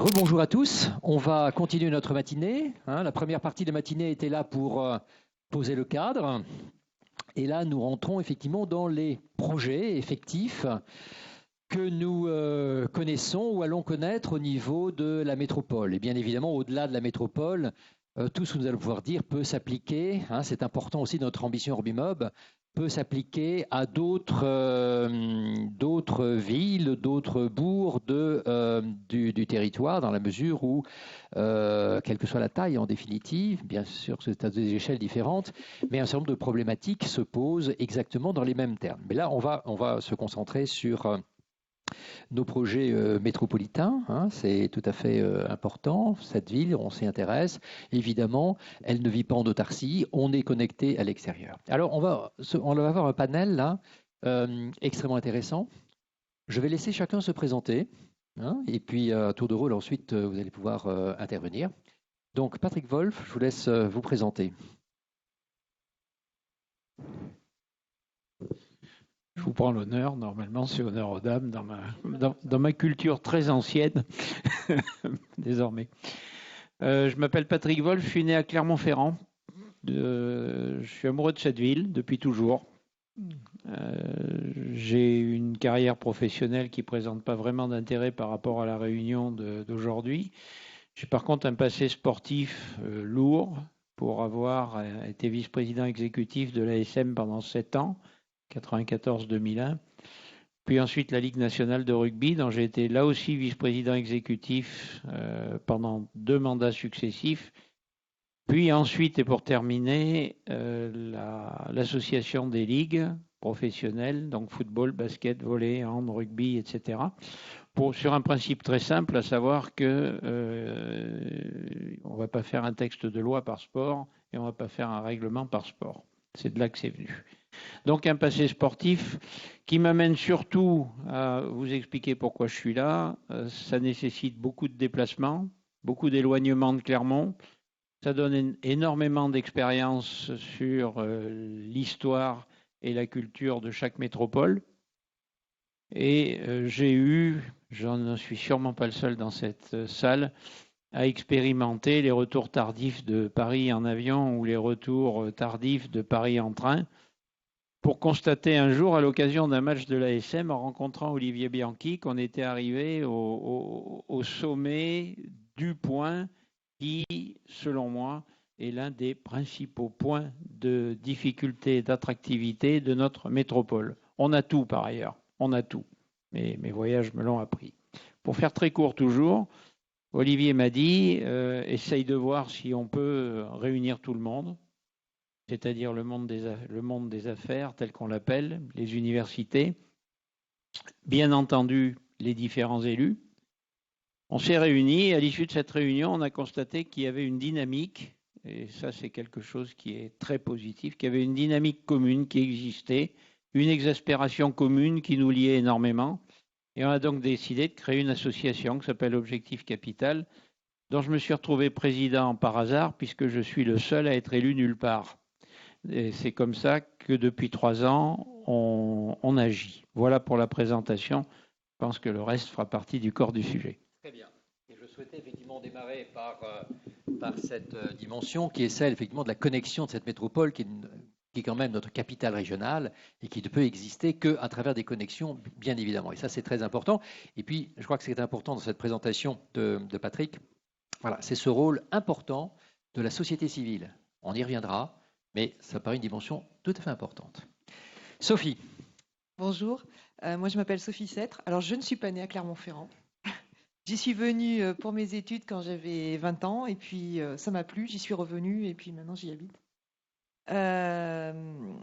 Rebonjour à tous, on va continuer notre matinée. La première partie de la matinée était là pour poser le cadre. Et là, nous rentrons effectivement dans les projets effectifs que nous connaissons ou allons connaître au niveau de la métropole. Et bien évidemment, au-delà de la métropole, tout ce que nous allons pouvoir dire peut s'appliquer, c'est important aussi notre ambition Orbimob, peut s'appliquer à d'autres villes, d'autres bourgs du territoire, dans la mesure où, quelle que soit la taille en définitive, bien sûr c'est à des échelles différentes, mais un certain nombre de problématiques se posent exactement dans les mêmes termes. Mais là, on va se concentrer sur nos projets métropolitains, c'est tout à fait important. Cette ville, on s'y intéresse. Évidemment, elle ne vit pas en autarcie, on est connecté à l'extérieur. Alors, on va avoir un panel là, extrêmement intéressant. Je vais laisser chacun se présenter, et puis à tour de rôle, ensuite, vous allez pouvoir intervenir. Donc, Patrick Wolf, je vous laisse vous présenter. Je vous prends l'honneur, normalement c'est honneur aux dames dans ma culture très ancienne, désormais. Je m'appelle Patrick Wolf, je suis né à Clermont-Ferrand. Je suis amoureux de cette ville depuis toujours. J'ai une carrière professionnelle qui ne présente pas vraiment d'intérêt par rapport à la Réunion d'aujourd'hui. J'ai par contre un passé sportif lourd pour avoir été vice-président exécutif de l'ASM pendant 7 ans. 94-2001, puis ensuite la Ligue nationale de rugby, dont j'ai été là aussi vice-président exécutif pendant 2 mandats successifs, puis ensuite, et pour terminer, l'association des ligues professionnelles, donc football, basket, volley, hand, rugby, etc., sur un principe très simple, à savoir que on ne va pas faire un texte de loi par sport et on ne va pas faire un règlement par sport. C'est de là que c'est venu. Donc un passé sportif qui m'amène surtout à vous expliquer pourquoi je suis là. Ça nécessite beaucoup de déplacements, beaucoup d'éloignements de Clermont. Ça donne énormément d'expérience sur l'histoire et la culture de chaque métropole. Et j'ai eu, j'en suis sûrement pas le seul dans cette salle, à expérimenter les retours tardifs de Paris en avion ou les retours tardifs de Paris en train, pour constater un jour, à l'occasion d'un match de l'ASM, en rencontrant Olivier Bianchi, qu'on était arrivé au sommet du point qui, selon moi, est l'un des principaux points de difficulté, d'attractivité de notre métropole. On a tout par ailleurs, on a tout. Mais mes voyages me l'ont appris. Pour faire très court toujours, Olivier m'a dit, essaye de voir si on peut réunir tout le monde, c'est-à-dire le monde des affaires tel qu'on l'appelle, les universités, bien entendu les différents élus. On s'est réunis et à l'issue de cette réunion, on a constaté qu'il y avait une dynamique, et ça c'est quelque chose qui est très positif, qu'il y avait une dynamique commune qui existait, une exaspération commune qui nous liait énormément. Et on a donc décidé de créer une association qui s'appelle Objectif Capital, dont je me suis retrouvé président par hasard, puisque je suis le seul à être élu nulle part. Et c'est comme ça que depuis 3 ans, on agit. Voilà pour la présentation. Je pense que le reste fera partie du corps du sujet. Très bien. Et je souhaitais effectivement démarrer par cette dimension qui est celle effectivement de la connexion de cette métropole qui est quand même notre capitale régionale et qui ne peut exister qu'à travers des connexions, bien évidemment. Et ça, c'est très important. Et puis, je crois que ce qui est important dans cette présentation de Patrick, voilà, c'est ce rôle important de la société civile. On y reviendra, mais ça paraît une dimension tout à fait importante. Sophie. Bonjour, moi je m'appelle Sophie Sêtre. Alors je ne suis pas née à Clermont-Ferrand. J'y suis venue pour mes études quand j'avais 20 ans et puis ça m'a plu, j'y suis revenue et puis maintenant j'y habite.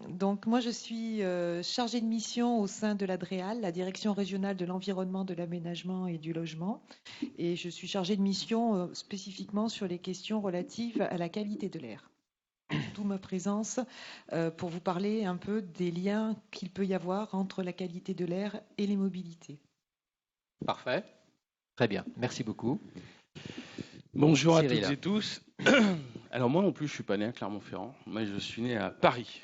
Donc moi je suis chargée de mission au sein de l'ADREAL, la Direction régionale de l'environnement, de l'aménagement et du logement. Et je suis chargée de mission spécifiquement sur les questions relatives à la qualité de l'air. D'où ma présence pour vous parler un peu des liens qu'il peut y avoir entre la qualité de l'air et les mobilités. Parfait. Très bien. Merci beaucoup. Bonjour Cyril. à toutes et tous. Alors moi non plus, je suis pas né à Clermont-Ferrand. Moi, je suis né à Paris.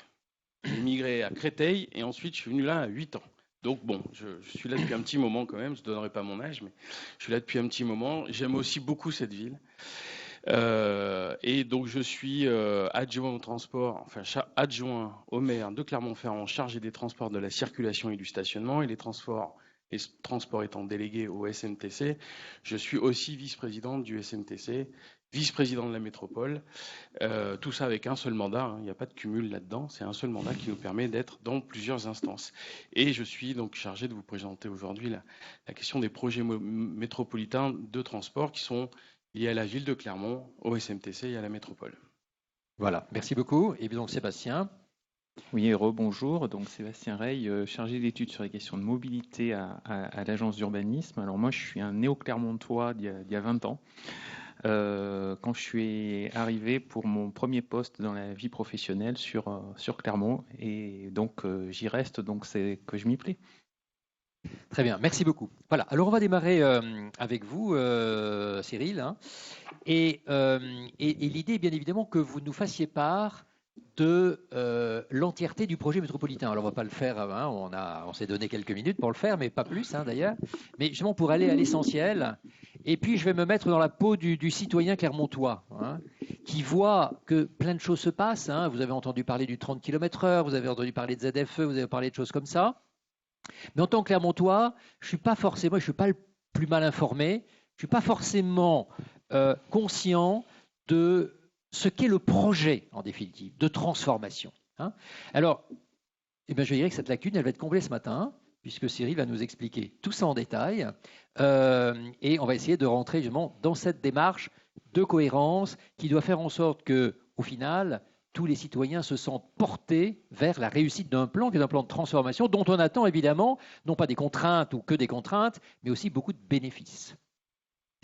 J'ai immigré à Créteil et ensuite je suis venu là à 8 ans. Donc bon, je suis là depuis un petit moment quand même, je ne donnerai pas mon âge, mais je suis là depuis un petit moment. J'aime aussi beaucoup cette ville. Et donc je suis adjoint au transport, enfin adjoint au maire de Clermont-Ferrand, chargé des transports, de la circulation et du stationnement, et les transports étant délégué au SMTC. Je suis aussi vice-président du SMTC, vice-président de la métropole. Tout ça avec un seul mandat, hein, il n'y a pas de cumul là-dedans, c'est un seul mandat qui nous permet d'être dans plusieurs instances. Et je suis donc chargé de vous présenter aujourd'hui la question des projets métropolitains de transport qui sont liés à la ville de Clermont, au SMTC et à la métropole. Voilà, merci beaucoup. Et donc Sébastien. Oui, bonjour. Donc Sébastien Rey, chargé d'études sur les questions de mobilité à l'agence d'urbanisme. Alors moi, je suis un néo-clermontois d'il y a 20 ans. Quand je suis arrivé pour mon premier poste dans la vie professionnelle sur Clermont, et donc j'y reste, donc c'est que je m'y plais. Très bien, merci beaucoup. Voilà, alors on va démarrer avec vous, Cyril. Hein. Et l'idée est bien évidemment que vous nous fassiez part de l'entièreté du projet métropolitain. Alors on ne va pas le faire, hein, on s'est donné quelques minutes pour le faire, mais pas plus hein, d'ailleurs. Mais justement pour aller à l'essentiel, et puis je vais me mettre dans la peau du citoyen clermontois, hein, qui voit que plein de choses se passent. Hein. Vous avez entendu parler du 30 km/h, vous avez entendu parler de ZFE, vous avez parlé de choses comme ça. Mais en tant que Clermontois, je ne suis pas le plus mal informé, je ne suis pas forcément conscient de ce qu'est le projet, en définitive, de transformation. Hein. Alors, je dirais que cette lacune, elle va être comblée ce matin, puisque Cyril va nous expliquer tout ça en détail, et on va essayer de rentrer justement dans cette démarche de cohérence qui doit faire en sorte que, au final, tous les citoyens se sentent portés vers la réussite d'un plan, qui est un plan de transformation, dont on attend évidemment, non pas des contraintes ou que des contraintes, mais aussi beaucoup de bénéfices.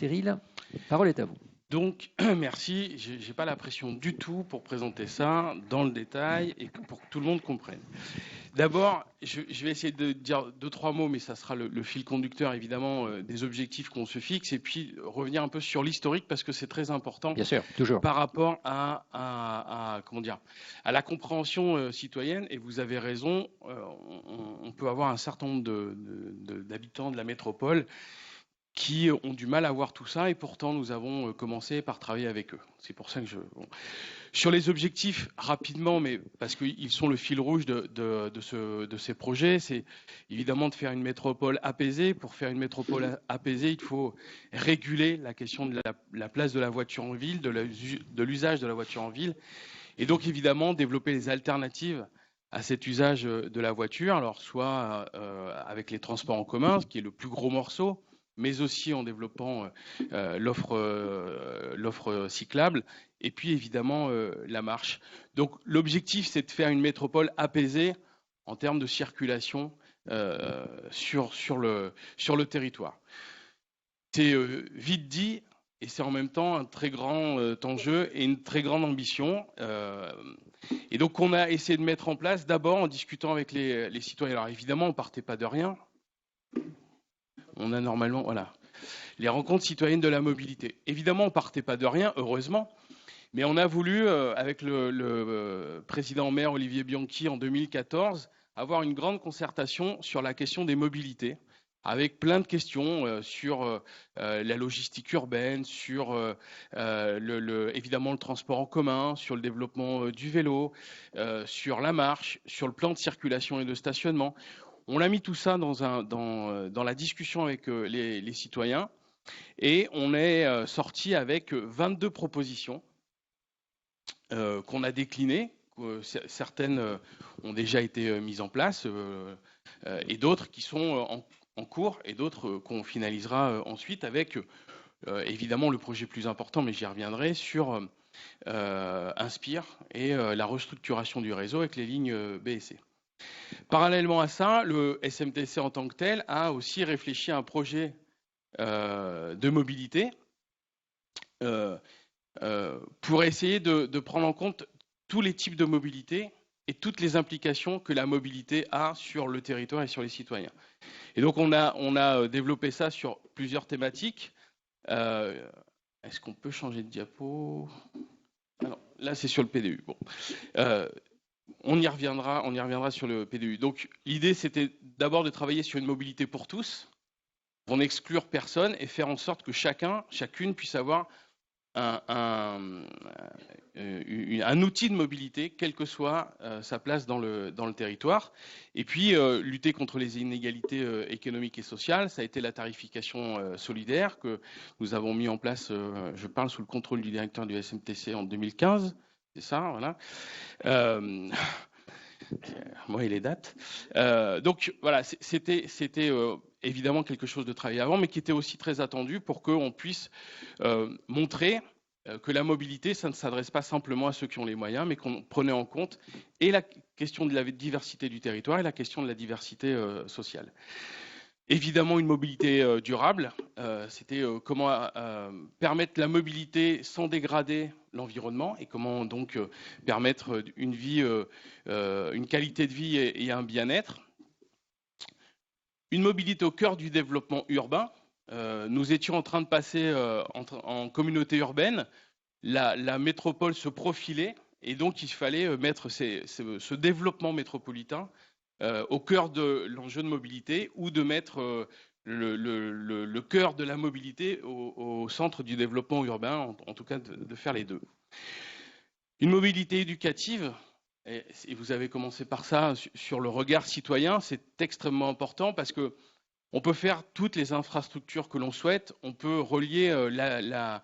Cyril, la parole est à vous. Donc, merci. Je n'ai pas la pression du tout pour présenter ça dans le détail et pour que tout le monde comprenne. D'abord, je vais essayer de dire 2-3 mots, mais ça sera le fil conducteur, évidemment, des objectifs qu'on se fixe, et puis revenir un peu sur l'historique, parce que c'est très important. Bien sûr, toujours. Par rapport à la compréhension citoyenne, et vous avez raison, on peut avoir un certain nombre d'habitants de la métropole qui ont du mal à voir tout ça, et pourtant nous avons commencé par travailler avec eux. C'est pour ça que Sur les objectifs, rapidement, mais parce qu'ils sont le fil rouge de ces projets, c'est évidemment de faire une métropole apaisée. Pour faire une métropole apaisée, il faut réguler la question de la place de la voiture en ville, de l'usage de la voiture en ville, et donc évidemment développer les alternatives à cet usage de la voiture, alors soit avec les transports en commun, ce qui est le plus gros morceau, mais aussi en développant l'offre cyclable, et puis évidemment la marche. Donc l'objectif, c'est de faire une métropole apaisée en termes de circulation sur le territoire. C'est vite dit, et c'est en même temps un très grand enjeu et une très grande ambition. Et donc on a essayé de mettre en place, d'abord en discutant avec les citoyens. Alors évidemment, on ne partait pas de rien. On a normalement, voilà, les rencontres citoyennes de la mobilité. Évidemment, on ne partait pas de rien, heureusement, mais on a voulu, avec le président maire Olivier Bianchi en 2014, avoir une grande concertation sur la question des mobilités, avec plein de questions sur la logistique urbaine, sur évidemment le transport en commun, sur le développement du vélo, sur la marche, sur le plan de circulation et de stationnement. On a mis tout ça dans la discussion avec les citoyens, et on est sorti avec 22 propositions qu'on a déclinées. Certaines ont déjà été mises en place et d'autres qui sont en cours, et d'autres qu'on finalisera ensuite avec évidemment le projet plus important, mais j'y reviendrai, sur Inspire et la restructuration du réseau avec les lignes B et C. Parallèlement à ça, le SMTC en tant que tel a aussi réfléchi à un projet de mobilité pour essayer de prendre en compte tous les types de mobilité et toutes les implications que la mobilité a sur le territoire et sur les citoyens. Et donc on a développé ça sur plusieurs thématiques. Est-ce qu'on peut changer de diapo ? Ah non, là c'est sur le PDU. Bon. on y reviendra sur le PDU. Donc l'idée, c'était d'abord de travailler sur une mobilité pour tous, pour n'exclure personne et faire en sorte que chacune puisse avoir un outil de mobilité, quelle que soit sa place dans le territoire. Et puis, lutter contre les inégalités économiques et sociales, ça a été la tarification solidaire que nous avons mis en place, je parle sous le contrôle du directeur du SMTC en 2015, c'est ça, voilà. Moi et les dates. Donc voilà, c'était évidemment quelque chose de travaillé avant, mais qui était aussi très attendu pour qu'on puisse montrer que la mobilité, ça ne s'adresse pas simplement à ceux qui ont les moyens, mais qu'on prenait en compte et la question de la diversité du territoire et la question de la diversité sociale. Évidemment, une mobilité durable, c'était comment permettre la mobilité sans dégrader l'environnement et comment donc permettre une vie, une qualité de vie et un bien-être. Une mobilité au cœur du développement urbain. Nous étions en train de passer en communauté urbaine. La métropole se profilait et donc il fallait mettre ce développement métropolitain au cœur de l'enjeu de mobilité ou de mettre le cœur de la mobilité au centre du développement urbain, en tout cas de faire les deux. Une mobilité éducative, et vous avez commencé par ça, sur le regard citoyen, c'est extrêmement important parce que on peut faire toutes les infrastructures que l'on souhaite, on peut relier la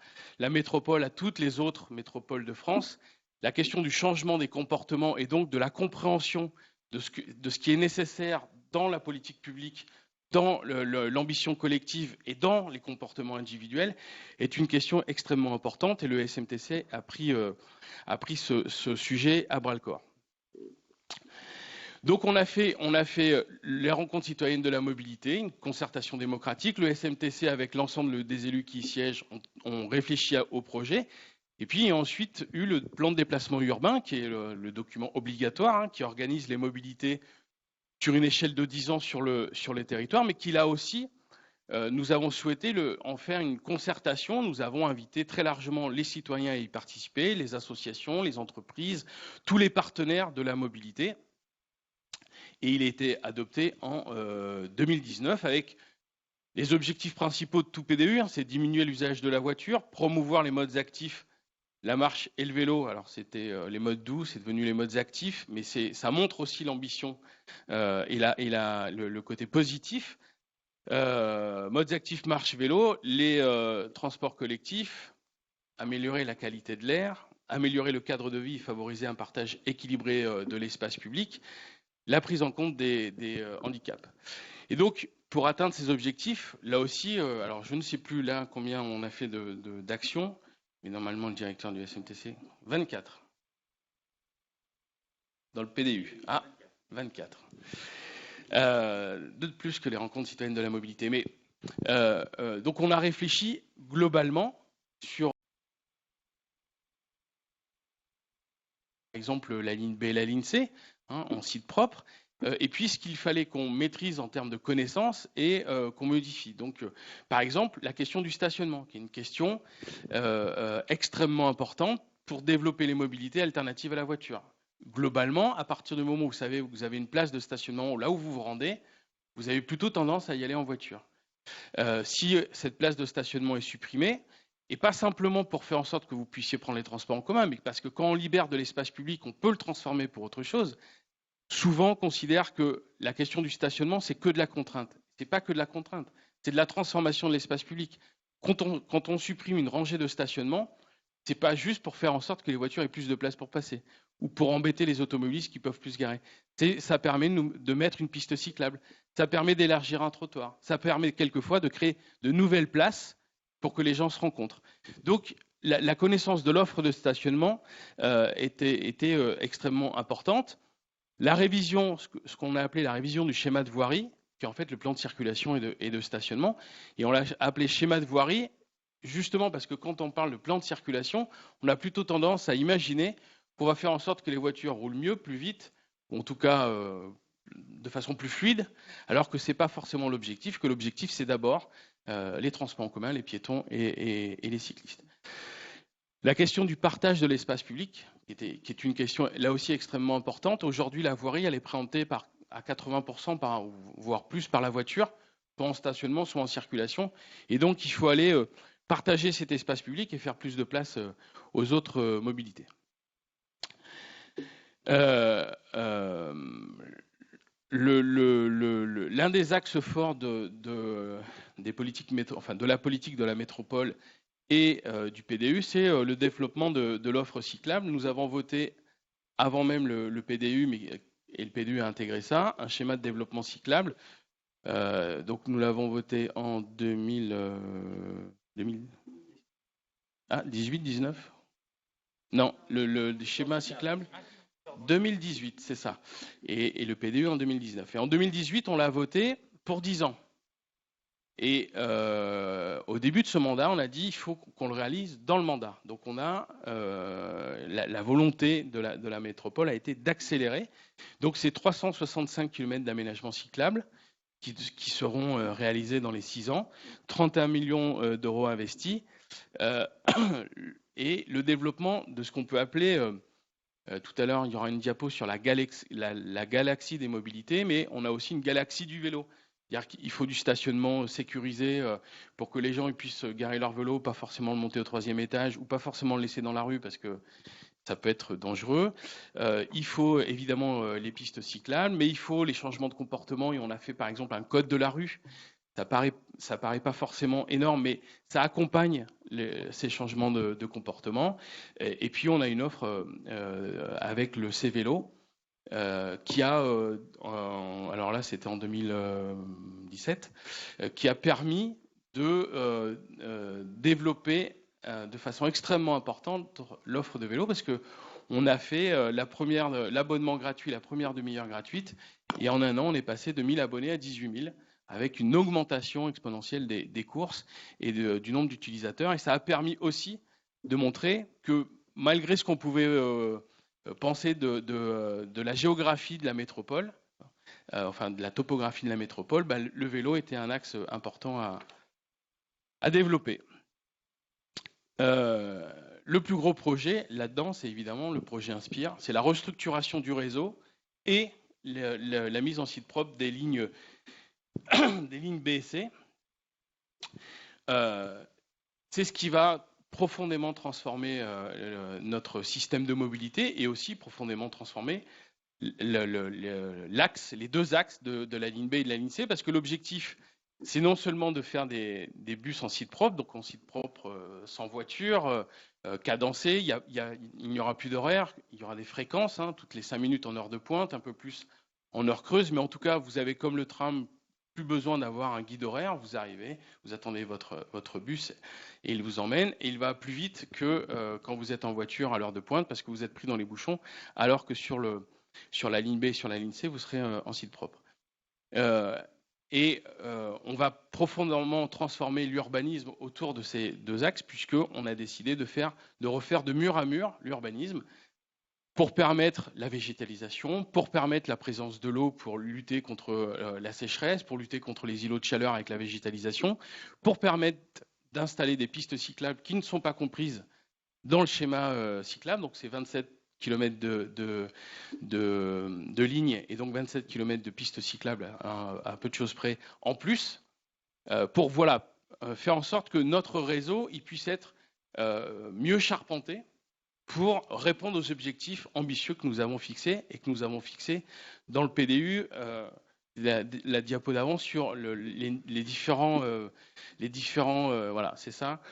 métropole à toutes les autres métropoles de France. La question du changement des comportements et donc de la compréhension de ce qui est nécessaire dans la politique publique, dans l'ambition collective et dans les comportements individuels est une question extrêmement importante et le SMTC a pris ce sujet à bras-le-corps. Donc on a fait les rencontres citoyennes de la mobilité, une concertation démocratique. Le SMTC, avec l'ensemble des élus qui y siègent, ont réfléchi au projet. Et puis il y a ensuite eu le plan de déplacement urbain, qui est le document obligatoire, qui organise les mobilités sur une échelle de 10 ans sur les territoires, mais qui là aussi, nous avons souhaité en faire une concertation. Nous avons invité très largement les citoyens à y participer, les associations, les entreprises, tous les partenaires de la mobilité. Et il a été adopté en 2019 avec les objectifs principaux de tout PDU, c'est diminuer l'usage de la voiture, promouvoir les modes actifs, la marche et le vélo. Alors c'était les modes doux, c'est devenu les modes actifs, mais ça montre aussi l'ambition et le côté positif. Modes actifs, marche, vélo, les transports collectifs, améliorer la qualité de l'air, améliorer le cadre de vie, favoriser un partage équilibré de l'espace public, la prise en compte des handicaps. Et donc, pour atteindre ces objectifs, là aussi, alors je ne sais plus là combien on a fait d'actions, mais normalement le directeur du SMTC, 24. Dans le PDU. Ah, 24. De plus que les rencontres citoyennes de la mobilité. Mais donc on a réfléchi globalement sur, par exemple, la ligne B et la ligne C, en site propre, et puis ce qu'il fallait qu'on maîtrise en termes de connaissances et qu'on modifie. Donc, par exemple, la question du stationnement, qui est une question extrêmement importante pour développer les mobilités alternatives à la voiture. Globalement, à partir du moment où vous savez que vous avez une place de stationnement là où vous vous rendez, vous avez plutôt tendance à y aller en voiture. Si cette place de stationnement est supprimée, et pas simplement pour faire en sorte que vous puissiez prendre les transports en commun, mais parce que quand on libère de l'espace public, on peut le transformer pour autre chose. Souvent, on considère que la question du stationnement, c'est que de la contrainte. Ce n'est pas que de la contrainte, c'est de la transformation de l'espace public. Quand on supprime une rangée de stationnement, ce n'est pas juste pour faire en sorte que les voitures aient plus de place pour passer ou pour embêter les automobilistes qui peuvent plus se garer. Ça permet de mettre une piste cyclable, ça permet d'élargir un trottoir, ça permet quelquefois de créer de nouvelles places pour que les gens se rencontrent. Donc, la connaissance de l'offre de stationnement était extrêmement importante. La révision, ce qu'on a appelé la révision du schéma de voirie, qui est en fait le plan de circulation et de stationnement, et on l'a appelé schéma de voirie justement parce que quand on parle de plan de circulation, on a plutôt tendance à imaginer qu'on va faire en sorte que les voitures roulent mieux, plus vite, ou en tout cas de façon plus fluide, alors que ce n'est pas forcément l'objectif, que l'objectif c'est d'abord les transports en commun, les piétons et les cyclistes. La question du partage de l'espace public, qui est une question là aussi extrêmement importante. Aujourd'hui, la voirie, elle est préemptée à 80%, voire plus, par la voiture, soit en stationnement, soit en circulation. Et donc, il faut aller partager cet espace public et faire plus de place aux autres mobilités. L'un des axes forts de la politique de la métropole et du PDU, c'est le développement de l'offre cyclable. Nous avons voté, avant même le PDU, et le PDU a intégré ça, un schéma de développement cyclable. Donc nous l'avons voté en 18, 19 ? Non, le schéma cyclable 2018, c'est ça. Et le PDU en 2019. Et en 2018, on l'a voté pour 10 ans. Et au début de ce mandat, on a dit il faut qu'on le réalise dans le mandat. Donc on a la volonté de la métropole a été d'accélérer. Donc c'est 365 km d'aménagement cyclable qui seront réalisés dans les 6 ans, 31 millions d'euros investis, et le développement de ce qu'on peut appeler, tout à l'heure il y aura une diapo sur la galaxie des mobilités, mais on a aussi une galaxie du vélo. C'est-à-dire qu'il faut du stationnement sécurisé pour que les gens puissent garer leur vélo, pas forcément le monter au 3e étage ou pas forcément le laisser dans la rue parce que ça peut être dangereux. Il faut évidemment les pistes cyclables, mais il faut les changements de comportement. Et on a fait par exemple un code de la rue. Ça paraît pas forcément énorme, mais ça accompagne ces changements de comportement. Et puis on a une offre avec le C-Vélo qui a, alors là c'était en 2017, qui a permis de développer de façon extrêmement importante l'offre de vélo parce que on a fait l'abonnement gratuit, la première demi-heure gratuite, et en un an on est passé de 1000 abonnés à 18 000 avec une augmentation exponentielle des courses et du nombre d'utilisateurs, et ça a permis aussi de montrer que malgré ce qu'on pouvait penser de la géographie de la métropole, enfin de la topographie de la métropole, le vélo était un axe important à développer. Le plus gros projet là-dedans, c'est évidemment le projet Inspire. C'est la restructuration du réseau et la mise en site propre des lignes B et C. C'est ce qui va profondément transformer notre système de mobilité et aussi profondément transformer les deux axes de la ligne B et de la ligne C, parce que l'objectif, c'est non seulement de faire des bus en site propre, donc en site propre sans voiture, cadencé, il n'y aura plus d'horaire, il y aura des fréquences, toutes les 5 minutes en heure de pointe, un peu plus en heure creuse, mais en tout cas, vous avez comme le tram, plus besoin d'avoir un guide horaire, vous arrivez, vous attendez votre bus et il vous emmène, et il va plus vite que quand vous êtes en voiture à l'heure de pointe parce que vous êtes pris dans les bouchons, alors que sur la ligne B et sur la ligne C, vous serez en site propre. On va profondément transformer l'urbanisme autour de ces deux axes, puisqu'on a décidé de refaire de mur à mur l'urbanisme pour permettre la végétalisation, pour permettre la présence de l'eau, pour lutter contre la sécheresse, pour lutter contre les îlots de chaleur avec la végétalisation, pour permettre d'installer des pistes cyclables qui ne sont pas comprises dans le schéma cyclable. Donc c'est 27 km de lignes et donc 27 km de pistes cyclables à peu de choses près en plus, pour faire en sorte que notre réseau il puisse être mieux charpenté pour répondre aux objectifs ambitieux que nous avons fixés et que nous avons fixés dans le PDU. La diapo d'avant sur les différents voilà, c'est ça,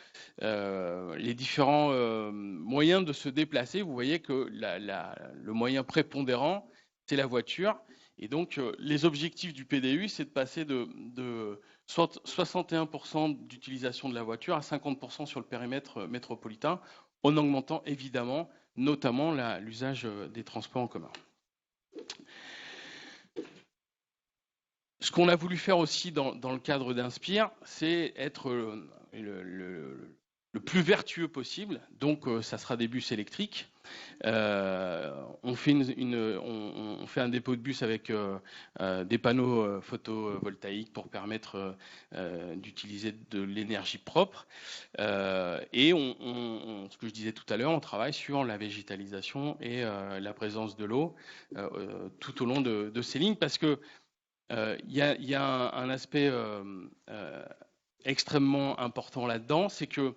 les différents moyens de se déplacer. Vous voyez que le moyen prépondérant, c'est la voiture. Et donc, les objectifs du PDU, c'est de passer de 61% d'utilisation de la voiture à 50% sur le périmètre métropolitain, en augmentant évidemment, notamment l'usage des transports en commun. Ce qu'on a voulu faire aussi dans le cadre d'Inspire, c'est être le plus vertueux possible. Donc, ça sera des bus électriques. On fait un dépôt de bus avec des panneaux photovoltaïques pour permettre d'utiliser de l'énergie propre. Et ce que je disais tout à l'heure, on travaille sur la végétalisation et la présence de l'eau tout au long de ces lignes, parce que il y a un aspect extrêmement important là-dedans, c'est que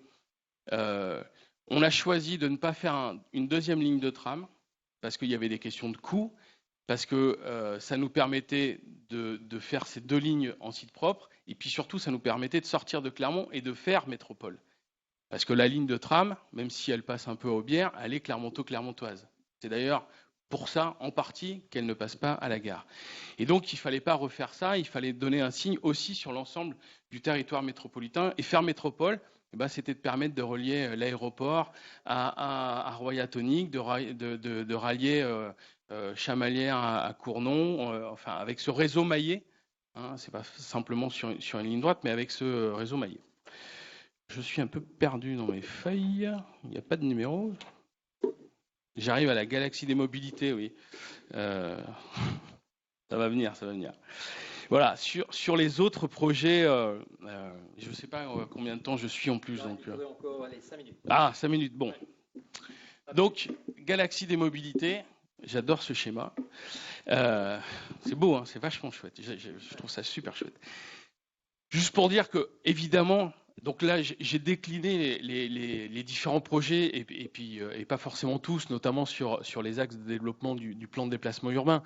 on a choisi de ne pas faire une deuxième ligne de tram parce qu'il y avait des questions de coût, parce que ça nous permettait de faire ces 2 lignes en site propre, et puis surtout ça nous permettait de sortir de Clermont et de faire métropole. Parce que la ligne de tram, même si elle passe un peu à Aubière, elle est clermonto-clermontoise. C'est d'ailleurs pour ça, en partie, qu'elle ne passe pas à la gare. Et donc, il ne fallait pas refaire ça, il fallait donner un signe aussi sur l'ensemble du territoire métropolitain. Et faire métropole, c'était de permettre de relier l'aéroport à Roya-Tonique, de rallier Chamalières à Cournon, enfin, avec ce réseau maillé. Hein, ce n'est pas simplement sur une ligne droite, mais avec ce réseau maillé. Je suis un peu perdu dans mes feuilles. Il n'y a pas de numéro. J'arrive à la galaxie des mobilités, oui. Ça va venir, ça va venir. Voilà, sur les autres projets, je ne sais pas combien de temps je suis en plus. Donc, il faudrait encore 5 minutes. Ah, 5 minutes, bon. Donc, galaxie des mobilités, j'adore ce schéma. C'est beau, hein, c'est vachement chouette. Je trouve ça super chouette. Juste pour dire que, évidemment, donc là, j'ai décliné les différents projets, et pas forcément tous, notamment sur les axes de développement du plan de déplacement urbain,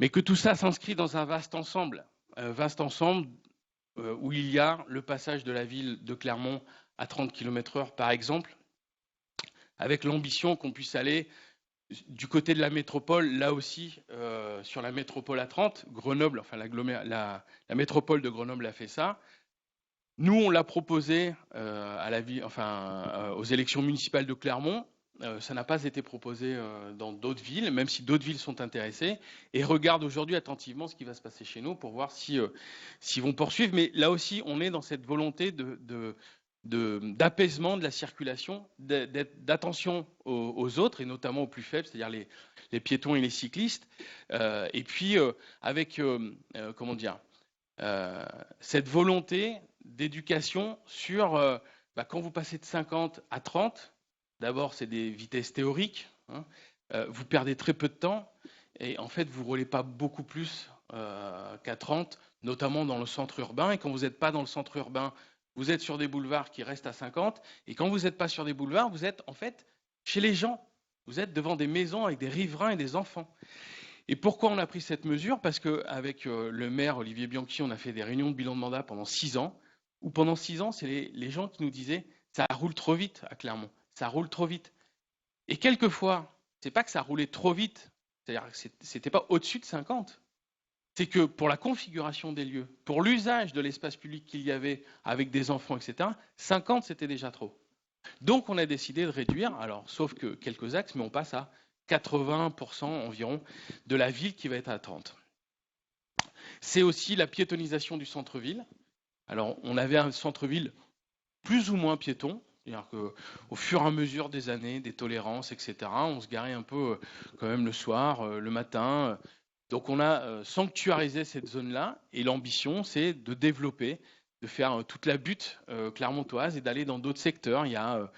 mais que tout ça s'inscrit dans un vaste ensemble où il y a le passage de la ville de Clermont à 30 km/h, par exemple, avec l'ambition qu'on puisse aller du côté de la métropole, là aussi, sur la métropole à 30, Grenoble, enfin la métropole de Grenoble a fait ça. Nous, on l'a proposé aux élections municipales de Clermont. Ça n'a pas été proposé dans d'autres villes, même si d'autres villes sont intéressées, et regardent aujourd'hui attentivement ce qui va se passer chez nous pour voir s'ils vont poursuivre. Mais là aussi, on est dans cette volonté d'apaisement de la circulation, d'attention aux autres, et notamment aux plus faibles, c'est-à-dire les piétons et les cyclistes. Et puis, avec, cette volonté d'éducation sur quand vous passez de 50 à 30, d'abord c'est des vitesses théoriques, hein, vous perdez très peu de temps et en fait vous ne roulez pas beaucoup plus qu'à 30, notamment dans le centre urbain, et quand vous n'êtes pas dans le centre urbain, vous êtes sur des boulevards qui restent à 50, et quand vous n'êtes pas sur des boulevards, vous êtes en fait chez les gens, vous êtes devant des maisons avec des riverains et des enfants. Et pourquoi on a pris cette mesure? Parce qu'avec le maire Olivier Bianchi, on a fait des réunions de bilan de mandat pendant 6 ans, où pendant 6 ans, c'est les gens qui nous disaient « ça roule trop vite à Clermont, ça roule trop vite ». Et quelquefois, c'est pas que ça roulait trop vite, c'est-à-dire que c'était pas au-dessus de 50, c'est que pour la configuration des lieux, pour l'usage de l'espace public qu'il y avait avec des enfants, etc., 50, c'était déjà trop. Donc on a décidé de réduire, alors sauf que quelques axes, mais on passe à 80% environ de la ville qui va être à 30. C'est aussi la piétonisation du centre-ville. Alors, on avait un centre-ville plus ou moins piéton, c'est-à-dire qu'au fur et à mesure des années, des tolérances, etc., on se garait un peu quand même le soir, le matin. Donc, on a sanctuarisé cette zone-là, et l'ambition, c'est de développer, de faire toute la butte clermontoise et d'aller dans d'autres secteurs. Il y a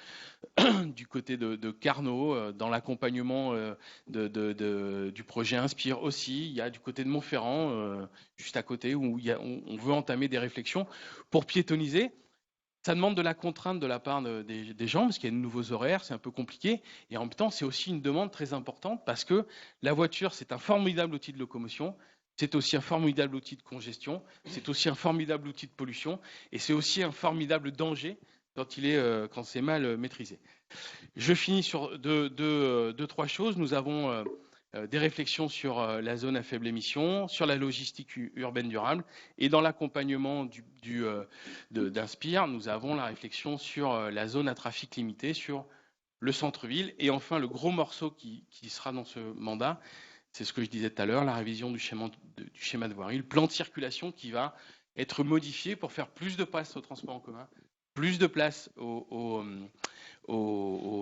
du côté de Carnot, dans l'accompagnement du projet Inspire aussi. Il y a du côté de Montferrand, juste à côté, où on veut entamer des réflexions pour piétoniser. Ça demande de la contrainte de la part des gens, parce qu'il y a de nouveaux horaires, c'est un peu compliqué. Et en même temps, c'est aussi une demande très importante, parce que la voiture, c'est un formidable outil de locomotion. C'est aussi un formidable outil de congestion, c'est aussi un formidable outil de pollution, et c'est aussi un formidable danger quand c'est mal maîtrisé. Je finis sur deux, trois choses. Nous avons des réflexions sur la zone à faible émission, sur la logistique urbaine durable, et dans l'accompagnement d'Inspire, nous avons la réflexion sur la zone à trafic limité, sur le centre-ville, et enfin le gros morceau qui sera dans ce mandat, c'est ce que je disais tout à l'heure, la révision du schéma de voirie, le plan de circulation qui va être modifié pour faire plus de passes au transport en commun, plus de place aux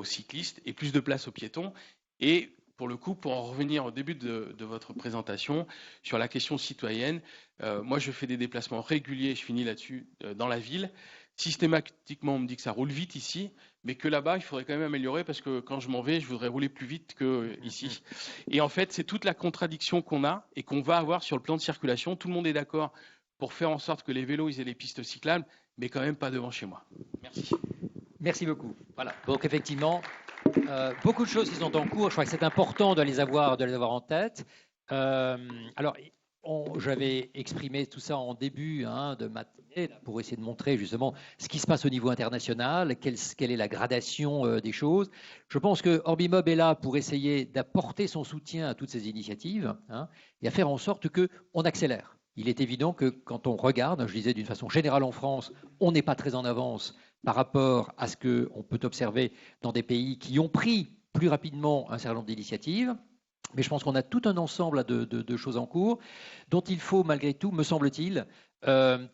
cyclistes et plus de place aux piétons. Et pour le coup, pour en revenir au début de votre présentation, sur la question citoyenne, moi je fais des déplacements réguliers, je finis là-dessus, dans la ville. Systématiquement, on me dit que ça roule vite ici, mais que là-bas, il faudrait quand même améliorer parce que quand je m'en vais, je voudrais rouler plus vite qu'ici. Et en fait, c'est toute la contradiction qu'on a et qu'on va avoir sur le plan de circulation. Tout le monde est d'accord pour faire en sorte que les vélos ils aient les pistes cyclables, mais quand même pas devant chez moi. Merci. Merci beaucoup. Voilà. Donc effectivement, beaucoup de choses qui sont en cours. Je crois que c'est important de les avoir en tête. Alors, j'avais exprimé tout ça en début de matinée pour essayer de montrer justement ce qui se passe au niveau international, quelle est la gradation des choses. Je pense que Orbimob est là pour essayer d'apporter son soutien à toutes ces initiatives et à faire en sorte qu'on accélère. Il est évident que quand on regarde, je disais d'une façon générale en France, on n'est pas très en avance par rapport à ce qu'on peut observer dans des pays qui ont pris plus rapidement un certain nombre d'initiatives. Mais je pense qu'on a tout un ensemble de choses en cours dont il faut malgré tout, me semble-t-il,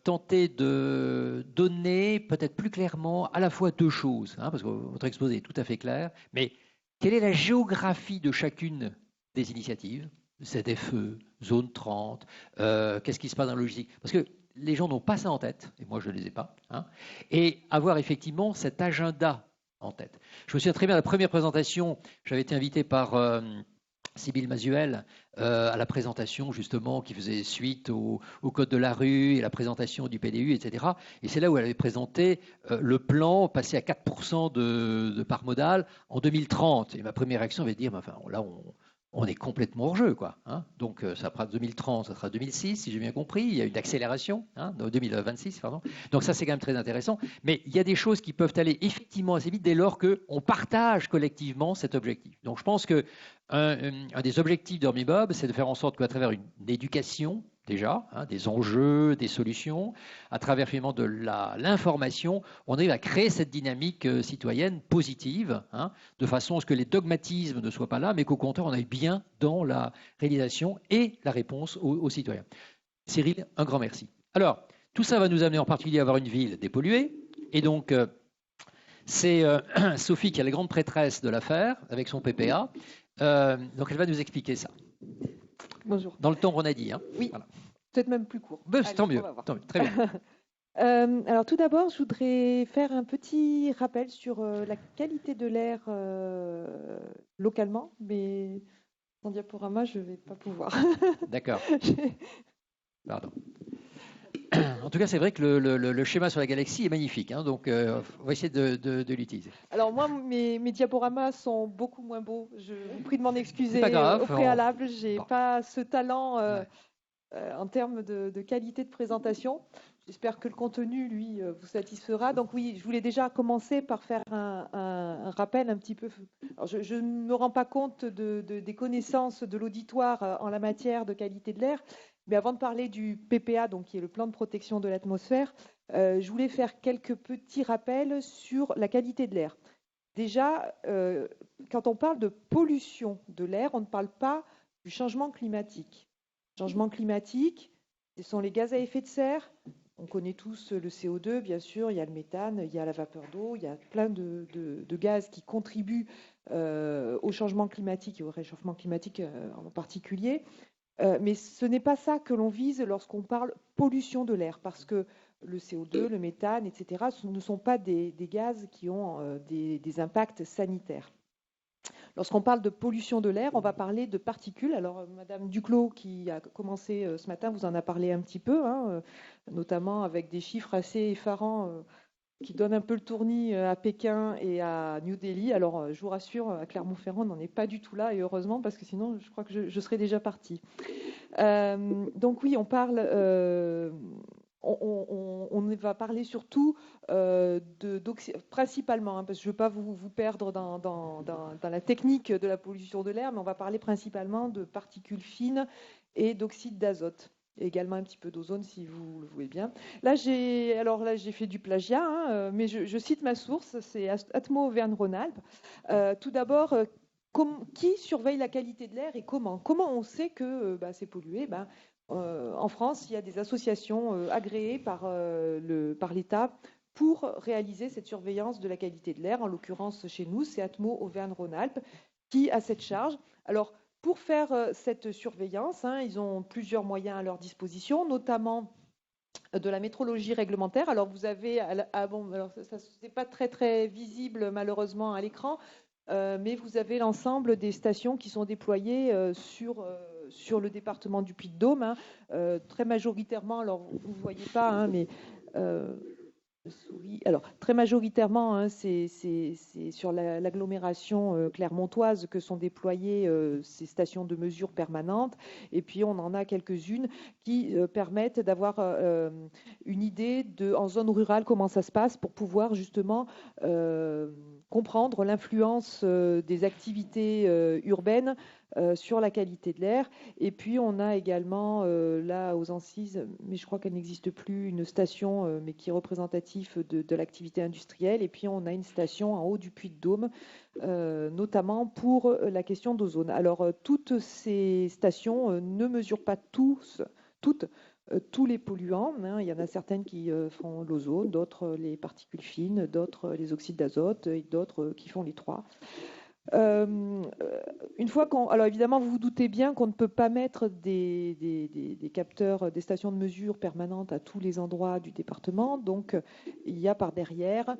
tenter de donner peut-être plus clairement à la fois deux choses, parce que votre exposé est tout à fait clair, mais quelle est la géographie de chacune des initiatives, ZFE, zone 30, qu'est-ce qui se passe dans la logistique? Parce que les gens n'ont pas ça en tête, et moi je ne les ai pas, et avoir effectivement cet agenda en tête. Je me souviens très bien de la première présentation, j'avais été invité par Sybille Mazuel à la présentation justement qui faisait suite au code de la rue et la présentation du PDU, etc. Et c'est là où elle avait présenté le plan passé à 4% de part modale en 2030. Et ma première réaction avait de dire, enfin, là on est complètement hors jeu, quoi. Donc ça sera 2030, ça sera 2006, si j'ai bien compris. Il y a une accélération, 2026, pardon. Donc ça c'est quand même très intéressant. Mais il y a des choses qui peuvent aller effectivement assez vite dès lors qu'on partage collectivement cet objectif. Donc je pense que un des objectifs d'Orbimob, c'est de faire en sorte qu'à travers une éducation, déjà, des enjeux, des solutions, à travers finalement de l'information, on arrive à créer cette dynamique citoyenne positive, de façon à ce que les dogmatismes ne soient pas là, mais qu'au contraire, on aille bien dans la réalisation et la réponse aux citoyens. Cyril, un grand merci. Alors, tout ça va nous amener en particulier à avoir une ville dépolluée, et donc c'est Sophie qui est la grande prêtresse de l'affaire, avec son PPA. Donc elle va nous expliquer ça. Bonjour. Dans le temps qu'on a dit. Oui, voilà. Peut-être même plus court. Tant mieux, très bien. Alors tout d'abord, je voudrais faire un petit rappel sur la qualité de l'air localement, mais en diaporama, je ne vais pas pouvoir. D'accord. Pardon. En tout cas, c'est vrai que le schéma sur la galaxie est magnifique, donc on va essayer de l'utiliser. Alors moi, mes diaporamas sont beaucoup moins beaux. Je vous prie de m'en excuser grave, au préalable. Je n'ai pas ce talent en termes de qualité de présentation. J'espère que le contenu, lui, vous satisfera. Donc oui, je voulais déjà commencer par faire un rappel un petit peu. Alors, je ne me rends pas compte des connaissances de l'auditoire en la matière de qualité de l'air. Mais avant de parler du PPA, donc qui est le plan de protection de l'atmosphère, je voulais faire quelques petits rappels sur la qualité de l'air. Déjà, quand on parle de pollution de l'air, on ne parle pas du changement climatique. Le changement climatique, ce sont les gaz à effet de serre. On connaît tous le CO2, bien sûr, il y a le méthane, il y a la vapeur d'eau, il y a plein de gaz qui contribuent au changement climatique et au réchauffement climatique en particulier. Mais ce n'est pas ça que l'on vise lorsqu'on parle pollution de l'air, parce que le CO2, le méthane, etc., ne sont pas des gaz qui ont des impacts sanitaires. Lorsqu'on parle de pollution de l'air, on va parler de particules. Alors, Madame Duclos, qui a commencé ce matin, vous en a parlé un petit peu, notamment avec des chiffres assez effarants qui donne un peu le tournis à Pékin et à New Delhi. Alors, je vous rassure, à Clermont-Ferrand, on n'en est pas du tout là, et heureusement, parce que sinon, je crois que je serais déjà partie. Donc oui, on parle... On va parler surtout principalement, parce que je ne veux pas vous perdre dans la technique de la pollution de l'air, mais on va parler principalement de particules fines et d'oxyde d'azote. Et également un petit peu d'ozone si vous le voulez bien. Là j'ai fait du plagiat, mais je cite ma source, c'est Atmo Auvergne-Rhône-Alpes. Tout d'abord, qui surveille la qualité de l'air et comment on sait que c'est pollué? En France, il y a des associations agréées par l'État pour réaliser cette surveillance de la qualité de l'air. En l'occurrence, chez nous, c'est Atmo Auvergne-Rhône-Alpes qui a cette charge. Alors, pour faire cette surveillance, ils ont plusieurs moyens à leur disposition, notamment de la métrologie réglementaire. Alors, vous avez, alors ça c'est pas très très visible malheureusement à l'écran, mais vous avez l'ensemble des stations qui sont déployées sur le département du Puy-de-Dôme, très majoritairement. Alors, vous ne voyez pas, mais alors, très majoritairement, c'est sur l'agglomération clermontoise que sont déployées ces stations de mesure permanentes. Et puis, on en a quelques-unes qui permettent d'avoir une idée en zone rurale comment ça se passe pour pouvoir justement comprendre l'influence des activités urbaines sur la qualité de l'air. Et puis, on a également, là, aux Ancises, mais je crois qu'elle n'existe plus, une station, mais qui est représentative de l'activité industrielle. Et puis, on a une station en haut du Puy-de-Dôme, notamment pour la question d'ozone. Alors, toutes ces stations ne mesurent pas tous les polluants. Il y en a certaines qui font l'ozone, d'autres les particules fines, d'autres les oxydes d'azote et d'autres qui font les trois. Une fois alors évidemment, vous vous doutez bien qu'on ne peut pas mettre des capteurs, des stations de mesure permanentes à tous les endroits du département. Donc, il y a par derrière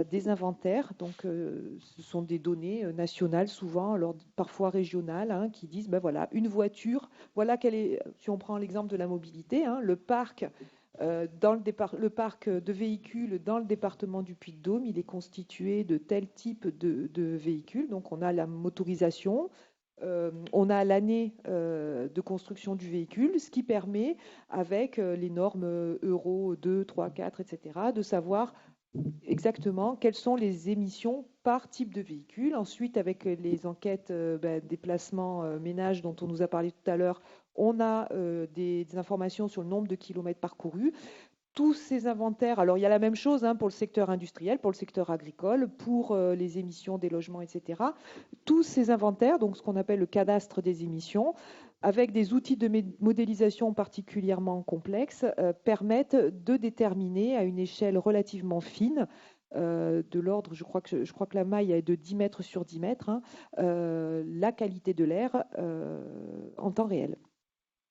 des inventaires. Donc, ce sont des données nationales, souvent, alors parfois régionales, qui disent, ben voilà, une voiture, voilà quelle est, si on prend l'exemple de la mobilité, le parc. Le parc de véhicules dans le département du Puy-de-Dôme, il est constitué de tel type de véhicules. Donc, on a la motorisation, on a l'année de construction du véhicule, ce qui permet, avec les normes Euro 2, 3, 4, etc., de savoir exactement quelles sont les émissions par type de véhicule. Ensuite, avec les enquêtes déplacement ménage dont on nous a parlé tout à l'heure, on a des informations sur le nombre de kilomètres parcourus. Tous ces inventaires, alors il y a la même chose pour le secteur industriel, pour le secteur agricole, pour les émissions des logements, etc. Tous ces inventaires, donc ce qu'on appelle le cadastre des émissions, avec des outils de modélisation particulièrement complexes, permettent de déterminer à une échelle relativement fine, de l'ordre, je crois que la maille est de 10 mètres sur 10 mètres, la qualité de l'air en temps réel.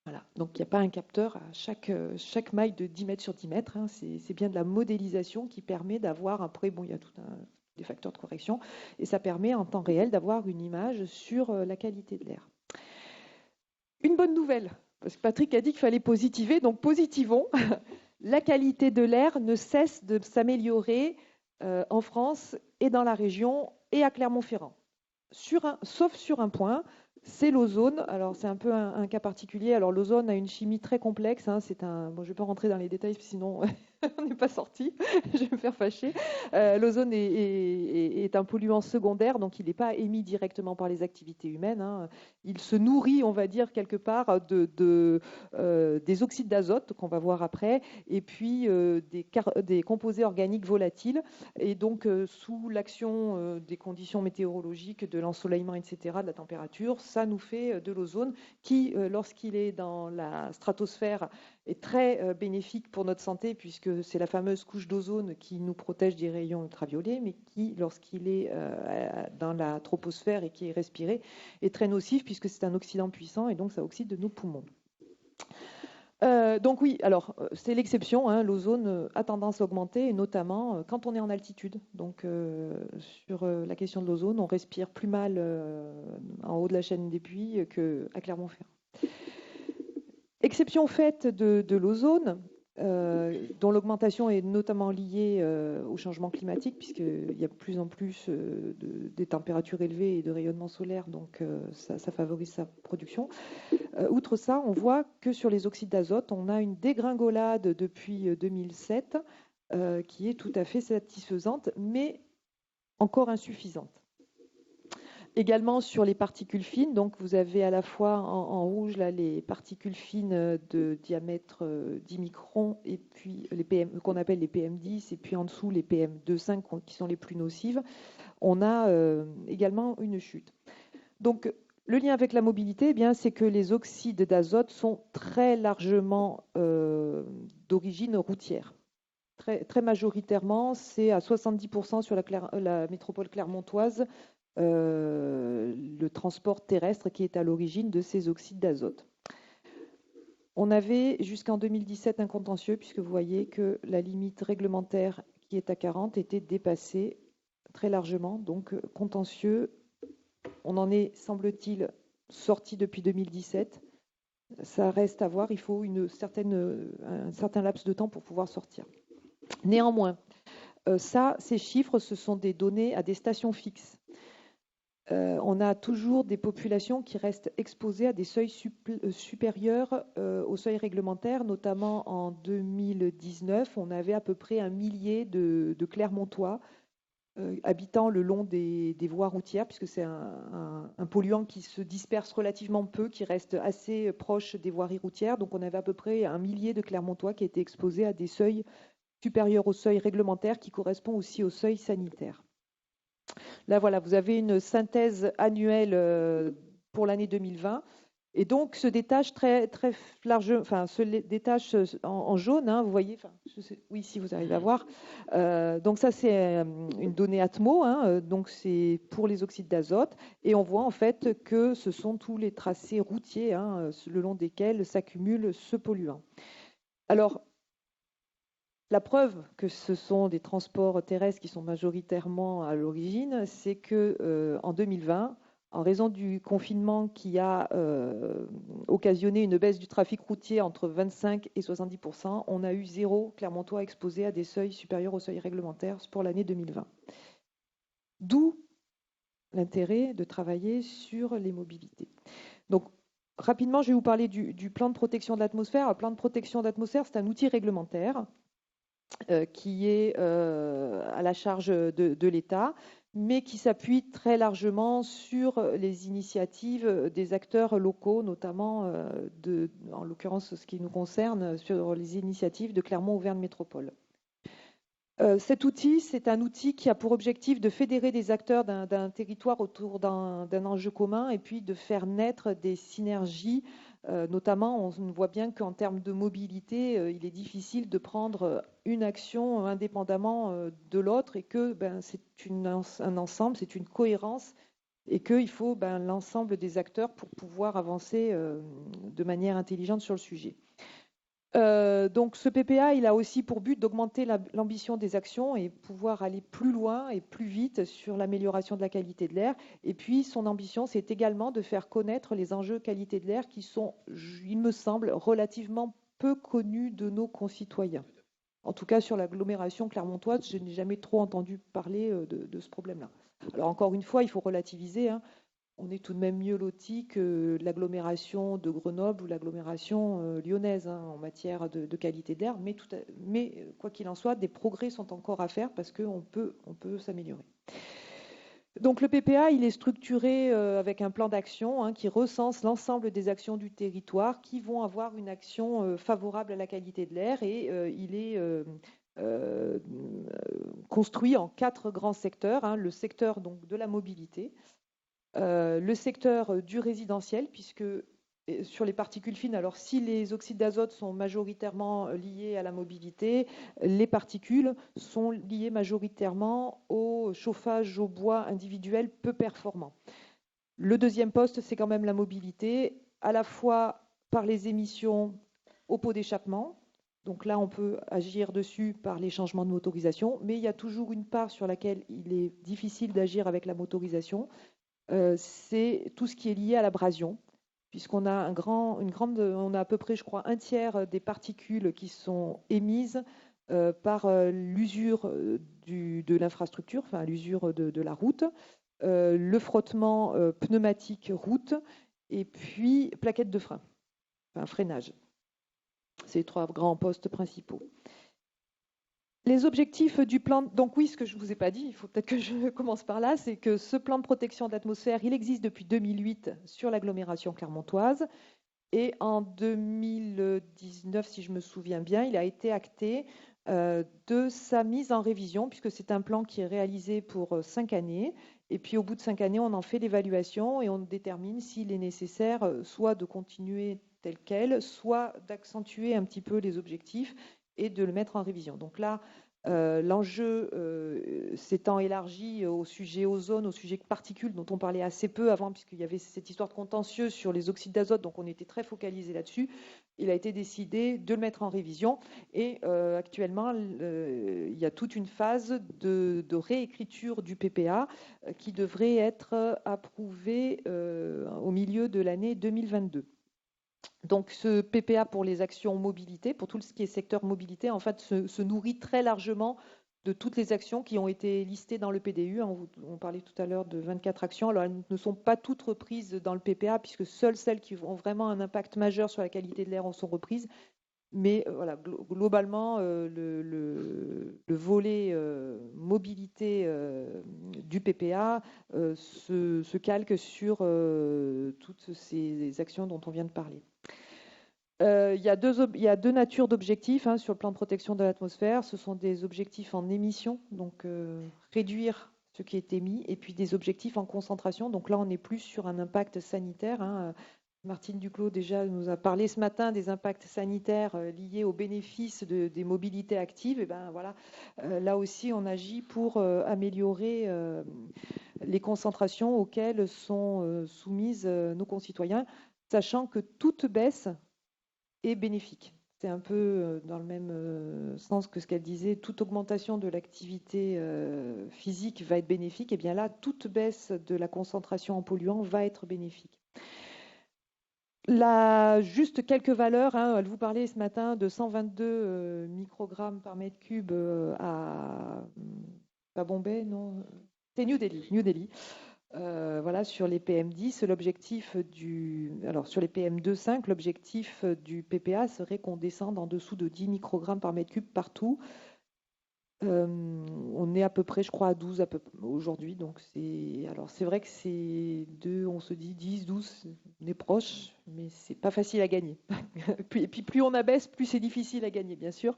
Voilà. Donc il n'y a pas un capteur à chaque maille de 10 mètres sur 10 mètres. C'est bien de la modélisation qui permet d'avoir, après, il y a des facteurs de correction, et ça permet en temps réel d'avoir une image sur la qualité de l'air. Une bonne nouvelle, parce que Patrick a dit qu'il fallait positiver, donc positivons. La qualité de l'air ne cesse de s'améliorer en France et dans la région et à Clermont-Ferrand. Sauf sur un point, c'est l'ozone. Alors, c'est un peu un cas particulier. Alors, l'ozone a une chimie très complexe. Je ne vais pas rentrer dans les détails, sinon on n'est pas sorti. Je vais me faire fâcher. L'ozone est un polluant secondaire, donc il n'est pas émis directement par les activités humaines. Il se nourrit, on va dire, quelque part des oxydes d'azote qu'on va voir après, et puis des composés organiques volatiles. Et donc, sous l'action des conditions météorologiques, de l'ensoleillement, etc., de la température, ça nous fait de l'ozone qui, lorsqu'il est dans la stratosphère, est très bénéfique pour notre santé, puisque c'est la fameuse couche d'ozone qui nous protège des rayons ultraviolets, mais qui, lorsqu'il est dans la troposphère et qui est respiré, est très nocif, puisque c'est un oxydant puissant, et donc ça oxyde de nos poumons. Donc oui, alors c'est l'exception, l'ozone a tendance à augmenter, et notamment quand on est en altitude. Donc sur la question de l'ozone, on respire plus mal en haut de la chaîne des Puys qu'à Clermont-Ferrand. Exception faite de l'ozone, dont l'augmentation est notamment liée au changement climatique, puisqu'il y a de plus en plus des températures élevées et de rayonnement solaire, donc ça favorise sa production. Outre ça, on voit que sur les oxydes d'azote, on a une dégringolade depuis 2007 qui est tout à fait satisfaisante, mais encore insuffisante. Également sur les particules fines, donc vous avez à la fois en rouge là, les particules fines de diamètre 10 microns, et puis les PM, qu'on appelle les PM10, et puis en dessous les PM2,5 qui sont les plus nocives. On a également une chute. Donc le lien avec la mobilité, c'est que les oxydes d'azote sont très largement d'origine routière. très majoritairement, c'est à 70% sur la métropole clermontoise, le transport terrestre qui est à l'origine de ces oxydes d'azote. On avait jusqu'en 2017 un contentieux, puisque vous voyez que la limite réglementaire qui est à 40 était dépassée très largement. Donc contentieux, on en est, semble-t-il, sorti depuis 2017. Ça reste à voir, il faut un certain laps de temps pour pouvoir sortir. Néanmoins, ces chiffres, ce sont des données à des stations fixes. On a toujours des populations qui restent exposées à des seuils supérieurs aux seuils réglementaires, notamment en 2019, on avait à peu près 1 millier de Clermontois habitant le long des voies routières, puisque c'est un polluant qui se disperse relativement peu, qui reste assez proche des voiries routières. Donc on avait à peu près 1 millier de Clermontois qui étaient exposés à des seuils supérieurs aux seuils réglementaires, qui correspond aussi aux seuils sanitaires. Là, voilà, vous avez une synthèse annuelle pour l'année 2020. Et donc, se détache très large, enfin, se détache en jaune, hein, vous voyez, oui, si vous arrivez à voir. Donc, ça, c'est une donnée Atmo, hein, donc c'est pour les oxydes d'azote. Et on voit en fait que ce sont tous les tracés routiers, hein, le long desquels s'accumule ce polluant. Alors, la preuve que ce sont des transports terrestres qui sont majoritairement à l'origine, c'est que en 2020, en raison du confinement qui a occasionné une baisse du trafic routier entre 25 et 70%, on a eu 0 Clermontois exposés à des seuils supérieurs aux seuils réglementaires pour l'année 2020. D'où l'intérêt de travailler sur les mobilités. Donc, rapidement, je vais vous parler du plan de protection de l'atmosphère. Le plan de protection de l'atmosphère, c'est un outil réglementaire qui est à la charge de l'État, mais qui s'appuie très largement sur les initiatives des acteurs locaux, notamment, en l'occurrence, ce qui nous concerne, sur les initiatives de Clermont-Auvergne Métropole. Cet outil, c'est un outil qui a pour objectif de fédérer des acteurs d'un territoire autour d'un enjeu commun et puis de faire naître des synergies. Notamment, on voit bien qu'en termes de mobilité, il est difficile de prendre une action indépendamment de l'autre et que c'est un ensemble, c'est une cohérence et qu'il faut l'ensemble des acteurs pour pouvoir avancer de manière intelligente sur le sujet. Donc ce PPA, il a aussi pour but d'augmenter l'ambition des actions et pouvoir aller plus loin et plus vite sur l'amélioration de la qualité de l'air. Et puis son ambition, c'est également de faire connaître les enjeux qualité de l'air qui sont, il me semble, relativement peu connus de nos concitoyens. En tout cas, sur l'agglomération clermontoise, je n'ai jamais trop entendu parler de ce problème-là. Alors encore une fois, il faut relativiser, hein. On est tout de même mieux loti que l'agglomération de Grenoble ou l'agglomération lyonnaise en matière de qualité d'air, mais quoi qu'il en soit, des progrès sont encore à faire parce qu'on peut s'améliorer. Donc le PPA, il est structuré avec un plan d'action qui recense l'ensemble des actions du territoire qui vont avoir une action favorable à la qualité de l'air et il est construit en 4 grands secteurs. Le secteur donc, de la mobilité, le secteur du résidentiel, puisque sur les particules fines, alors si les oxydes d'azote sont majoritairement liés à la mobilité, les particules sont liées majoritairement au chauffage au bois individuel peu performant. Le deuxième poste, c'est quand même la mobilité, à la fois par les émissions au pot d'échappement. Donc là, on peut agir dessus par les changements de motorisation, mais il y a toujours une part sur laquelle il est difficile d'agir avec la motorisation. C'est tout ce qui est lié à l'abrasion, puisqu'on a on a à peu près, je crois, 1/3 des particules qui sont émises par l'usure de l'infrastructure, enfin l'usure de la route, le frottement pneumatique route, et puis plaquettes de frein, enfin freinage. C'est les 3 grands postes principaux. Les objectifs du plan, donc oui, ce que je ne vous ai pas dit, il faut peut-être que je commence par là, c'est que ce plan de protection de l'atmosphère, il existe depuis 2008 sur l'agglomération clermontoise et en 2019, si je me souviens bien, il a été acté de sa mise en révision puisque c'est un plan qui est réalisé pour 5 années et puis au bout de 5 années, on en fait l'évaluation et on détermine s'il est nécessaire soit de continuer tel quel, soit d'accentuer un petit peu les objectifs. et de le mettre en révision. Donc là, l'enjeu s'étant élargi au sujet ozone, au sujet particules dont on parlait assez peu avant, puisqu'il y avait cette histoire de contentieux sur les oxydes d'azote, donc on était très focalisé là-dessus. Il a été décidé de le mettre en révision et actuellement, il y a toute une phase de réécriture du PPA qui devrait être approuvée au milieu de l'année 2022. Donc ce PPA pour les actions mobilité, pour tout ce qui est secteur mobilité, en fait, se nourrit très largement de toutes les actions qui ont été listées dans le PDU. On parlait tout à l'heure de 24 actions. Alors, elles ne sont pas toutes reprises dans le PPA, puisque seules celles qui ont vraiment un impact majeur sur la qualité de l'air en sont reprises. Mais voilà, globalement, le volet mobilité du PPA se calque sur toutes ces actions dont on vient de parler. Il y a deux natures d'objectifs sur le plan de protection de l'atmosphère. Ce sont des objectifs en émission, donc réduire ce qui est émis, et puis des objectifs en concentration. Donc là, on est plus sur un impact sanitaire. Martine Duclos déjà nous a parlé ce matin des impacts sanitaires liés aux bénéfices des mobilités actives. Et ben voilà, là aussi, on agit pour améliorer les concentrations auxquelles sont soumises nos concitoyens, sachant que toute baisse est bénéfique. C'est un peu dans le même sens que ce qu'elle disait, toute augmentation de l'activité physique va être bénéfique. Et bien là, toute baisse de la concentration en polluants va être bénéfique. Juste quelques valeurs. Elle vous parlait ce matin de 122 microgrammes par mètre cube à Bombay, non, c'est New Delhi. Voilà, sur les PM10, sur les PM2,5, l'objectif du PPA serait qu'on descende en dessous de 10 microgrammes par mètre cube partout. On est à peu près, je crois, à 12 aujourd'hui. Donc c'est vrai que c'est on se dit 10, 12, on est proche, mais c'est pas facile à gagner. Et puis plus on abaisse, plus c'est difficile à gagner, bien sûr.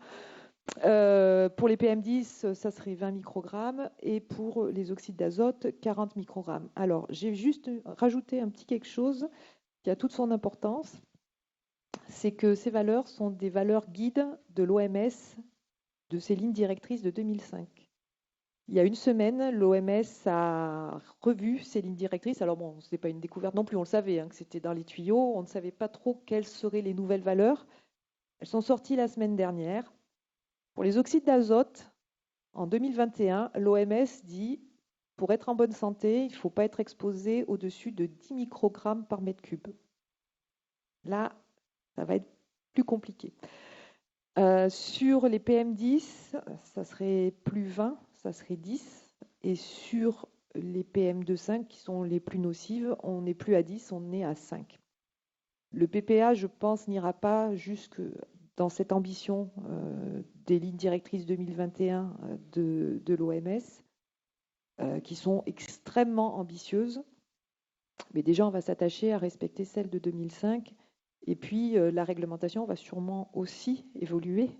Pour les PM10, ça serait 20 microgrammes et pour les oxydes d'azote, 40 microgrammes. Alors, j'ai juste rajouté un petit quelque chose qui a toute son importance. C'est que ces valeurs sont des valeurs guides de l'OMS, de ses lignes directrices de 2005. Il y a une semaine, l'OMS a revu ses lignes directrices. Alors bon, ce n'est pas une découverte non plus, on le savait, que c'était dans les tuyaux. On ne savait pas trop quelles seraient les nouvelles valeurs. Elles sont sorties la semaine dernière. Pour les oxydes d'azote, en 2021, l'OMS dit, pour être en bonne santé, il ne faut pas être exposé au-dessus de 10 microgrammes par mètre cube. Là, ça va être plus compliqué. Sur les PM10, ça serait plus 20, ça serait 10. Et sur les PM2,5, qui sont les plus nocives, on n'est plus à 10, on est à 5. Le PPA, je pense, n'ira pas jusque dans cette ambition des lignes directrices 2021 de l'OMS, qui sont extrêmement ambitieuses. Mais déjà, on va s'attacher à respecter celles de 2005. Et puis, la réglementation va sûrement aussi évoluer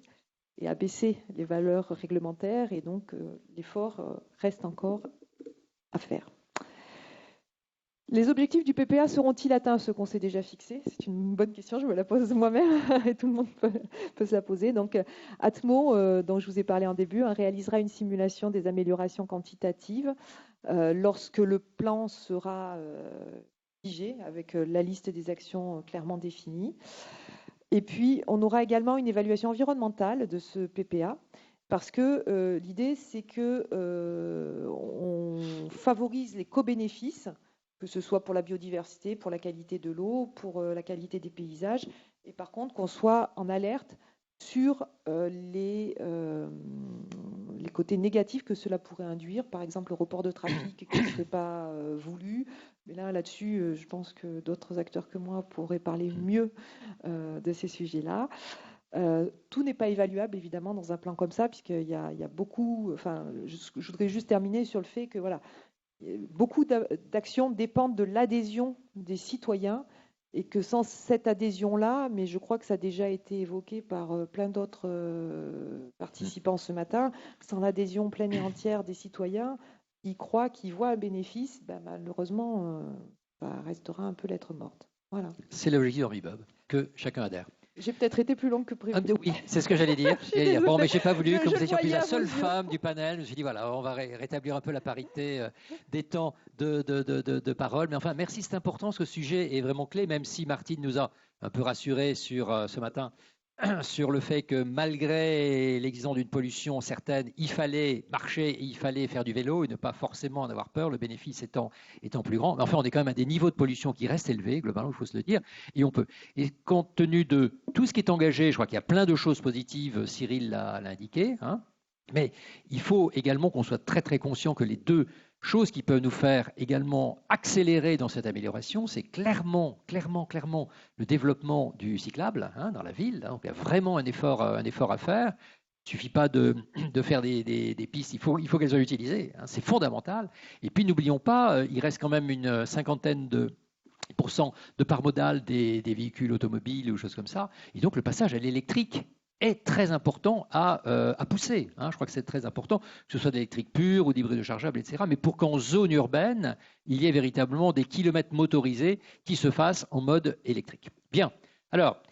et abaisser les valeurs réglementaires. Et donc, l'effort reste encore à faire. Les objectifs du PPA seront-ils atteints, ceux qu'on s'est déjà fixés? C'est une bonne question, je me la pose moi-même et tout le monde peut se la poser. Donc, Atmo, dont je vous ai parlé en début, réalisera une simulation des améliorations quantitatives lorsque le plan sera figé avec la liste des actions clairement définie. Et puis, on aura également une évaluation environnementale de ce PPA. Parce que l'idée, c'est qu'on favorise les co-bénéfices, que ce soit pour la biodiversité, pour la qualité de l'eau, pour la qualité des paysages, et par contre qu'on soit en alerte sur les côtés négatifs que cela pourrait induire, par exemple le report de trafic qui ne serait pas voulu. Mais là-dessus, je pense que d'autres acteurs que moi pourraient parler mieux de ces sujets-là. Tout n'est pas évaluable évidemment dans un plan comme ça, puisqu'il y a beaucoup. Je voudrais juste terminer sur le fait que beaucoup d'actions dépendent de l'adhésion des citoyens et que sans cette adhésion-là, mais je crois que ça a déjà été évoqué par plein d'autres participants ce matin, sans l'adhésion pleine et entière des citoyens qui croient, qui voient un bénéfice, malheureusement, ça restera un peu lettre morte. Voilà. C'est l'objectif d'Henri Bob, que chacun adhère. J'ai peut-être été plus longue que prévu. Oui, c'est ce que j'allais dire. Bon, mais j'ai pas voulu, comme vous étiez plus la seule yeux. femme du panel, je me suis dit, voilà, on va rétablir un peu la parité des temps de parole. Mais enfin, merci, c'est important, ce sujet est vraiment clé, même si Martine nous a un peu rassurés sur ce matin sur le fait que malgré l'existence d'une pollution certaine, il fallait marcher, il fallait faire du vélo et ne pas forcément en avoir peur, le bénéfice étant plus grand. Mais enfin, on est quand même à des niveaux de pollution qui restent élevés, globalement, il faut se le dire, et on peut. Et compte tenu de tout ce qui est engagé, je crois qu'il y a plein de choses positives, Cyril l'a indiqué, hein, mais il faut également qu'on soit très très conscient que les deux choses qui peuvent nous faire également accélérer dans cette amélioration, c'est clairement le développement du cyclable dans la ville. Donc il y a vraiment un effort à faire. Il ne suffit pas de faire des pistes, il faut qu'elles soient utilisées. C'est fondamental. Et puis n'oublions pas, il reste quand même une cinquantaine de part modale des véhicules automobiles ou choses comme ça. Et donc le passage à l'électrique est très important à pousser. Je crois que c'est très important, que ce soit d'électrique pur ou d'hybride rechargeable, etc. Mais pour qu'en zone urbaine, il y ait véritablement des kilomètres motorisés qui se fassent en mode électrique. Bien. Alors,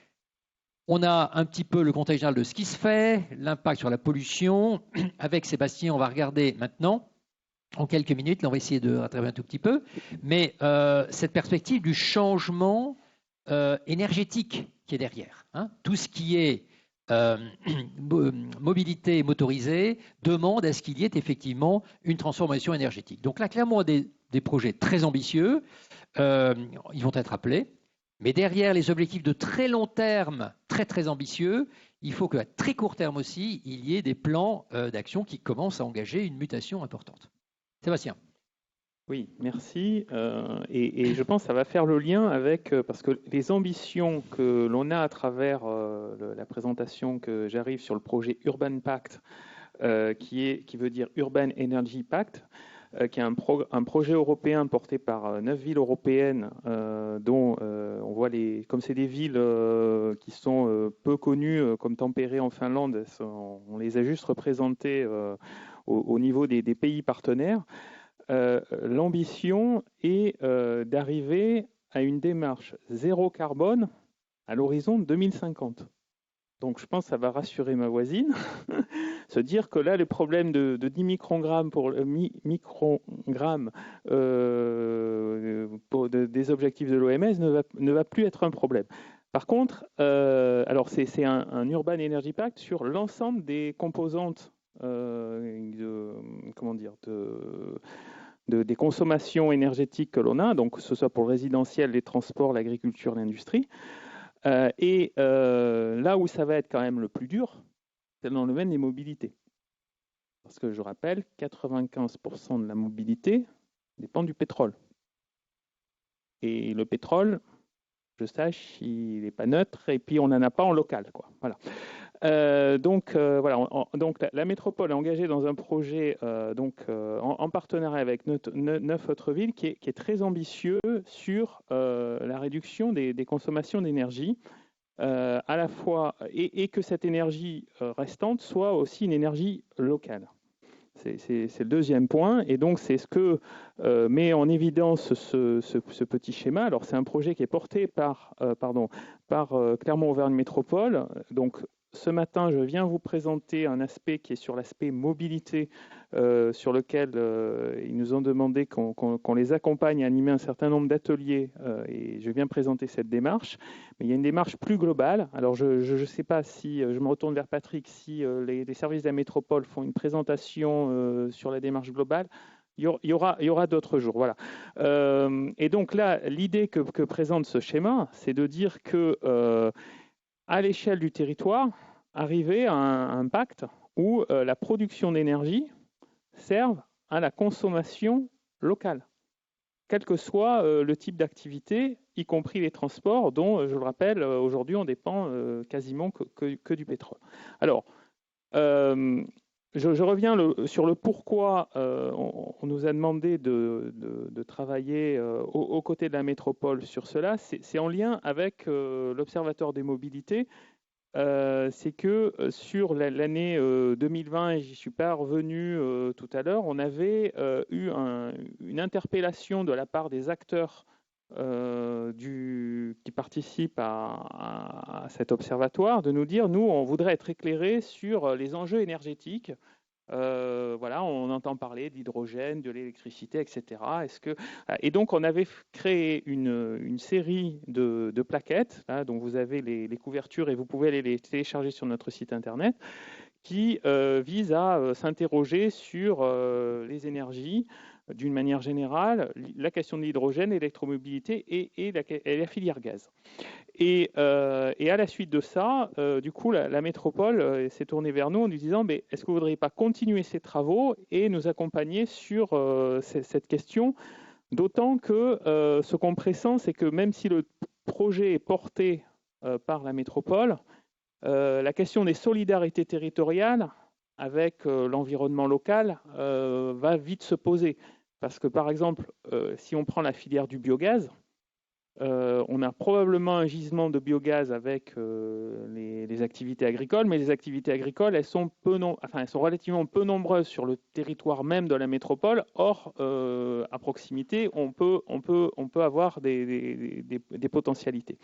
on a un petit peu le contexte général de ce qui se fait, l'impact sur la pollution. Avec Sébastien, on va regarder maintenant, en quelques minutes, là on va essayer de rattraper un tout petit peu, mais cette perspective du changement énergétique qui est derrière. Tout ce qui est mobilité motorisée demande à ce qu'il y ait effectivement une transformation énergétique. Donc là, clairement, des projets très ambitieux, ils vont être appelés, mais derrière les objectifs de très long terme, très ambitieux, il faut qu'à très court terme aussi, il y ait des plans d'action qui commencent à engager une mutation importante. Sébastien. Oui, merci. Et je pense que ça va faire le lien avec, parce que les ambitions que l'on a à travers la présentation que j'arrive sur le projet Urban Pact, qui veut dire Urban Energy Pact, qui est un projet européen porté par 9 villes européennes, dont on voit comme c'est des villes qui sont peu connues, comme Tampere en Finlande, on les a juste représentées au niveau des pays partenaires. L'ambition est d'arriver à une démarche zéro carbone à l'horizon 2050. Donc je pense que ça va rassurer ma voisine, se dire que là, le problème de 10 microgrammes des objectifs de l'OMS ne va plus être un problème. Par contre, alors c'est un Urban Energy Pact sur l'ensemble des composantes des consommations énergétiques que l'on a, donc que ce soit pour le résidentiel, les transports, l'agriculture, l'industrie. Là où ça va être quand même le plus dur, c'est dans le domaine des mobilités. Parce que je rappelle, 95% de la mobilité dépend du pétrole. Et le pétrole, je sache, il n'est pas neutre, et puis on n'en a pas en local, quoi. Voilà. Donc la métropole est engagée dans un projet en partenariat avec 9 autres villes qui est très ambitieux sur la réduction des consommations d'énergie, à la fois et que cette énergie restante soit aussi une énergie locale. C'est le deuxième point, et donc c'est ce que met en évidence ce petit schéma. Alors c'est un projet qui est porté par Clermont-Auvergne Métropole. Donc ce matin, je viens vous présenter un aspect qui est sur l'aspect mobilité, sur lequel ils nous ont demandé qu'on les accompagne à animer un certain nombre d'ateliers, et je viens présenter cette démarche. Mais il y a une démarche plus globale. Alors je ne sais pas si, je me retourne vers Patrick, si les services de la métropole font une présentation sur la démarche globale. Il y aura d'autres jours. Voilà. Et donc là, l'idée que présente ce schéma, c'est de dire que à l'échelle du territoire, arriver à un pacte où la production d'énergie serve à la consommation locale, quel que soit le type d'activité, y compris les transports, dont, je le rappelle, aujourd'hui on dépend quasiment que du pétrole. Alors, je reviens sur le pourquoi on nous a demandé de travailler aux côtés de la métropole sur cela. C'est en lien avec l'Observatoire des mobilités. C'est que sur l'année 2020, et j'y suis pas revenu tout à l'heure, on avait eu une interpellation de la part des acteurs qui participent à cet observatoire de nous dire, nous, on voudrait être éclairés sur les enjeux énergétiques. Voilà, on entend parler d'hydrogène, de l'électricité, etc. Et donc, on avait créé une série de plaquettes, là, dont vous avez les couvertures et vous pouvez aller les télécharger sur notre site internet, qui visent à s'interroger sur les énergies d'une manière générale, la question de l'hydrogène, l'électromobilité et la filière gaz. Et à la suite de ça, du coup, la métropole s'est tournée vers nous en nous disant mais est-ce que vous ne voudriez pas continuer ces travaux et nous accompagner sur cette question, d'autant que ce qu'on pressent, c'est que même si le projet est porté par la métropole, la question des solidarités territoriales avec l'environnement local va vite se poser. Parce que, par exemple, si on prend la filière du biogaz, on a probablement un gisement de biogaz avec les activités agricoles, mais les activités agricoles, elles sont relativement peu nombreuses sur le territoire même de la métropole. Or, à proximité, on peut avoir des potentialités.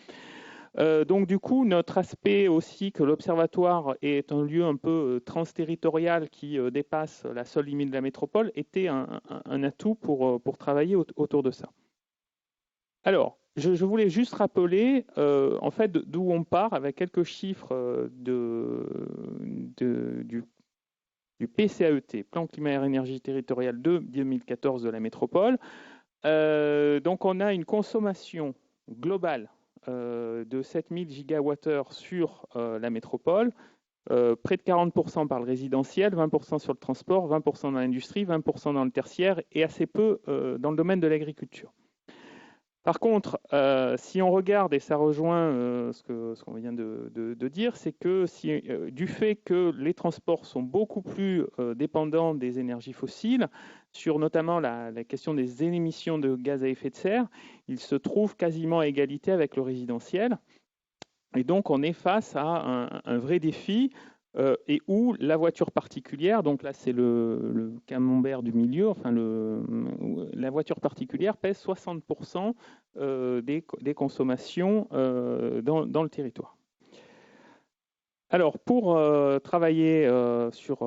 Donc du coup, notre aspect aussi que l'Observatoire est un lieu un peu transterritorial qui dépasse la seule limite de la métropole était un atout pour travailler autour de ça. Alors, je voulais juste rappeler en fait d'où on part avec quelques chiffres du PCAET, Plan Climat Air Énergie Territorial de 2014 de la métropole. Donc on a une consommation globale de 7000 gigawattheures sur la métropole, près de 40% par le résidentiel, 20% sur le transport, 20% dans l'industrie, 20% dans le tertiaire et assez peu dans le domaine de l'agriculture. Par contre, si on regarde, et ça rejoint ce qu'on vient de dire, c'est que du fait que les transports sont beaucoup plus dépendants des énergies fossiles, sur notamment la question des émissions de gaz à effet de serre, ils se trouvent quasiment à égalité avec le résidentiel. Et donc, on est face à un vrai défi et où la voiture particulière, donc là c'est le camembert du milieu, la voiture particulière pèse 60% des consommations dans le territoire. Alors, pour travailler sur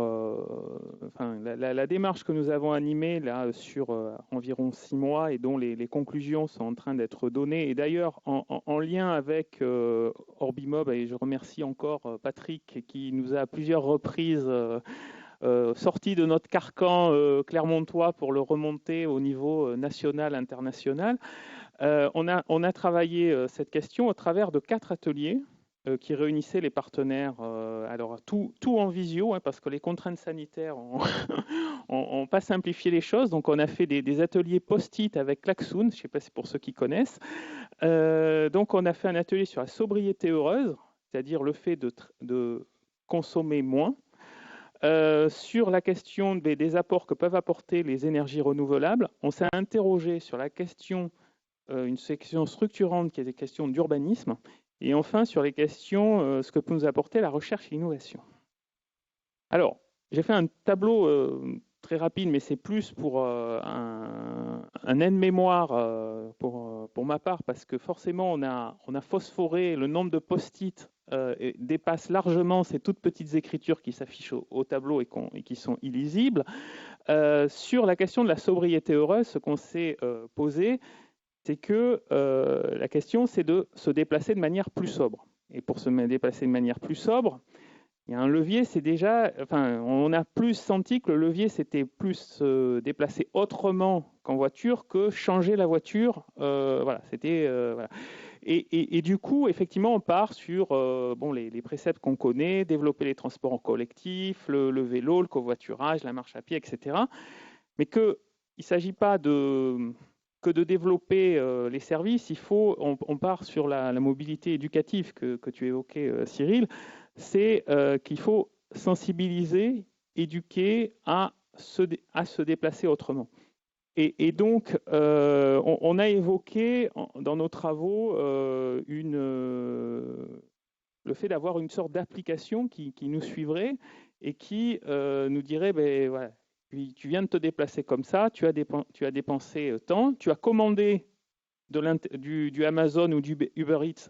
la démarche que nous avons animée là, sur environ 6 mois et dont les conclusions sont en train d'être données, et d'ailleurs en lien avec Orbimob, et je remercie encore Patrick qui nous a à plusieurs reprises sorti de notre carcan clermontois pour le remonter au niveau national, international, on a travaillé cette question au travers de 4 ateliers qui réunissait les partenaires, alors tout en visio, hein, parce que les contraintes sanitaires n'ont pas simplifié les choses. Donc on a fait des ateliers post-it avec Klaxoon, je ne sais pas si c'est pour ceux qui connaissent. Donc on a fait un atelier sur la sobriété heureuse, c'est-à-dire le fait de consommer moins. Sur la question des apports que peuvent apporter les énergies renouvelables, on s'est interrogé sur la question, une section structurante qui est des questions d'urbanisme. Et enfin, sur les questions, ce que peut nous apporter la recherche et l'innovation. Alors, j'ai fait un tableau très rapide, mais c'est plus pour un aide-mémoire pour ma part, parce que forcément, on a phosphoré le nombre de post-it dépasse largement ces toutes petites écritures qui s'affichent au tableau et qui sont illisibles. Sur la question de la sobriété heureuse, ce qu'on s'est posé, c'est que la question, c'est de se déplacer de manière plus sobre. Et pour se déplacer de manière plus sobre, il y a un levier, c'est déjà... on a plus senti que le levier, c'était plus se déplacer autrement qu'en voiture que changer la voiture. Voilà. Et du coup, effectivement, on part sur les préceptes qu'on connaît, développer les transports en collectif, le vélo, le covoiturage, la marche à pied, etc. Mais qu'il ne s'agit pas que de développer les services, on part sur la mobilité éducative que tu évoquais, Cyril, c'est qu'il faut sensibiliser, éduquer à se déplacer autrement. Et donc, on a évoqué dans nos travaux le fait d'avoir une sorte d'application qui nous suivrait et qui nous dirait, voilà, tu viens de te déplacer comme ça, tu as dépensé tant, tu as commandé du Amazon ou du Uber Eats,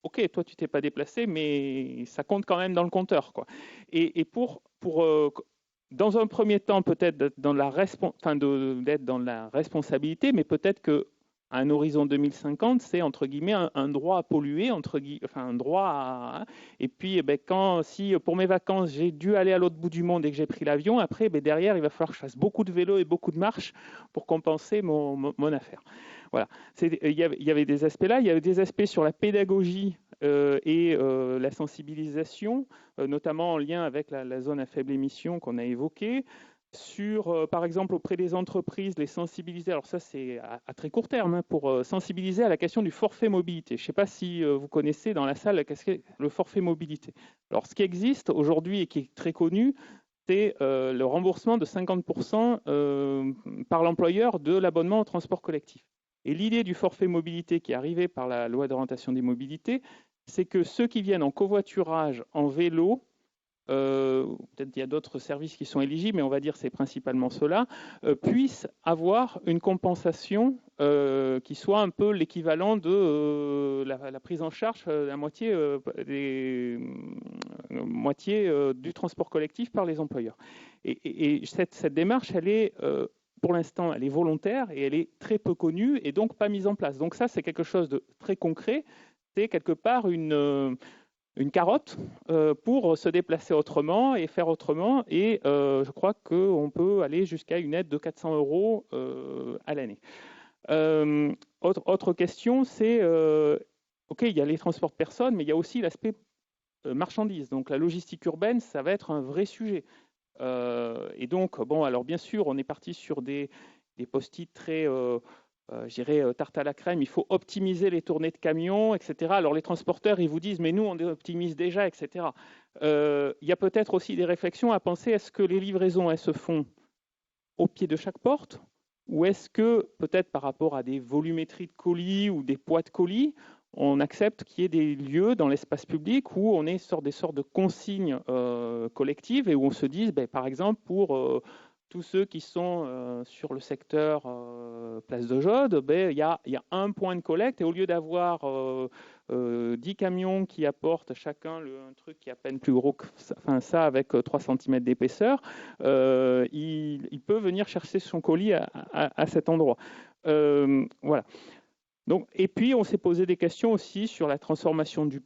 ok, toi tu t'es pas déplacé, mais ça compte quand même dans le compteur, quoi. Et pour dans un premier temps, peut-être d'être dans la responsabilité, mais peut-être que à un horizon 2050, c'est entre guillemets un droit à polluer, un droit à. Et puis, si pour mes vacances j'ai dû aller à l'autre bout du monde et que j'ai pris l'avion, après, derrière, il va falloir que je fasse beaucoup de vélo et beaucoup de marche pour compenser mon affaire. Voilà. Il y avait des aspects là, il y avait des aspects sur la pédagogie et la sensibilisation, notamment en lien avec la zone à faible émission qu'on a évoquée. Sur, par exemple, auprès des entreprises, les sensibiliser, alors ça c'est à très court terme, pour sensibiliser à la question du forfait mobilité. Je ne sais pas si vous connaissez dans la salle le forfait mobilité. Alors ce qui existe aujourd'hui et qui est très connu, c'est le remboursement de 50% par l'employeur de l'abonnement au transport collectif. Et l'idée du forfait mobilité qui est arrivée par la loi d'orientation des mobilités, c'est que ceux qui viennent en covoiturage, en vélo, peut-être qu'il y a d'autres services qui sont éligibles, mais on va dire c'est principalement ceux-là, puissent avoir une compensation qui soit un peu l'équivalent de la prise en charge à moitié du transport collectif par les employeurs. Et cette démarche, elle est pour l'instant, elle est volontaire et elle est très peu connue et donc pas mise en place. Donc ça, c'est quelque chose de très concret. C'est quelque part une carotte pour se déplacer autrement et faire autrement. Et je crois qu'on peut aller jusqu'à une aide de 400 € à l'année. Autre question, c'est, OK, il y a les transports de personnes, mais il y a aussi l'aspect marchandises. Donc la logistique urbaine, ça va être un vrai sujet. Et donc, alors bien sûr, on est parti sur des post-it très, je dirais, tarte à la crème. Il faut optimiser les tournées de camions, etc. Alors les transporteurs, ils vous disent, mais nous, on optimise déjà, etc. Il y a peut-être aussi des réflexions à penser, est-ce que les livraisons, elles se font au pied de chaque porte, ou est-ce que, peut-être par rapport à des volumétries de colis ou des poids de colis, on accepte qu'il y ait des lieux dans l'espace public où on est sur des sortes de consignes collectives et où on se dise, par exemple, pour tous ceux qui sont sur le secteur Place de Jaude, il y a un point de collecte et au lieu d'avoir 10 camions qui apportent chacun un truc qui est à peine plus gros que ça avec 3 cm d'épaisseur, il peut venir chercher son colis à cet endroit. Voilà. Donc, et puis, on s'est posé des questions aussi sur la transformation du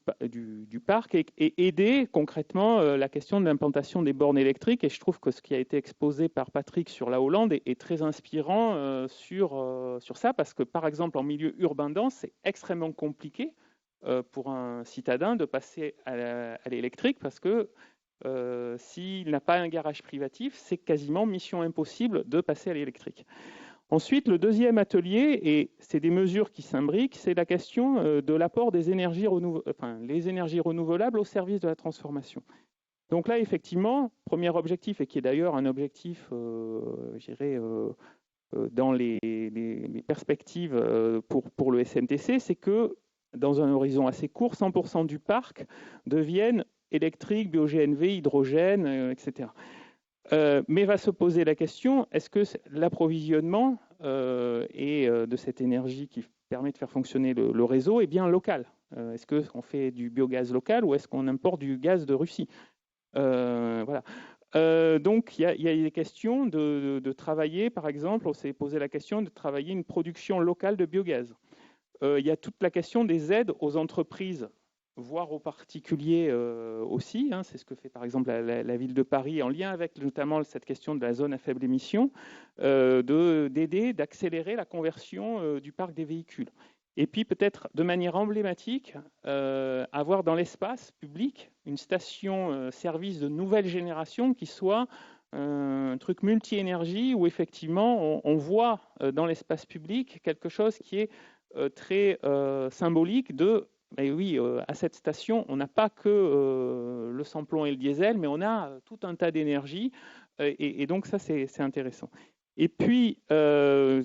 parc et aider concrètement la question de l'implantation des bornes électriques. Et je trouve que ce qui a été exposé par Patrick sur la Hollande est très inspirant sur ça, parce que, par exemple, en milieu urbain dense, c'est extrêmement compliqué pour un citadin de passer à l'électrique, parce que s'il n'a pas un garage privatif, c'est quasiment mission impossible de passer à l'électrique. Ensuite, le deuxième atelier, et c'est des mesures qui s'imbriquent, c'est la question de l'apport des énergies renouvelables au service de la transformation. Donc là, effectivement, premier objectif, et qui est d'ailleurs un objectif, dans les perspectives pour le SNTC, c'est que dans un horizon assez court, 100% du parc devienne électrique, bio-GNV, hydrogène, etc. Mais va se poser la question, est-ce que l'approvisionnement de cette énergie qui permet de faire fonctionner le réseau est bien local ? Est-ce qu'on fait du biogaz local ou est-ce qu'on importe du gaz de Russie ? Voilà. Donc, il y a des questions de travailler, par exemple, on s'est posé la question de travailler une production locale de biogaz. Il y a toute la question des aides aux entreprises, voire aux particuliers aussi. C'est ce que fait par exemple la ville de Paris en lien avec notamment cette question de la zone à faible émission, d'aider, d'accélérer la conversion du parc des véhicules. Et puis peut-être de manière emblématique, avoir dans l'espace public une station service de nouvelle génération qui soit un truc multi-énergie où effectivement on voit dans l'espace public quelque chose qui est très symbolique de mais oui, à cette station, on n'a pas que le sans-plomb et le diesel, mais on a tout un tas d'énergie. Et donc, ça, c'est intéressant. Et puis,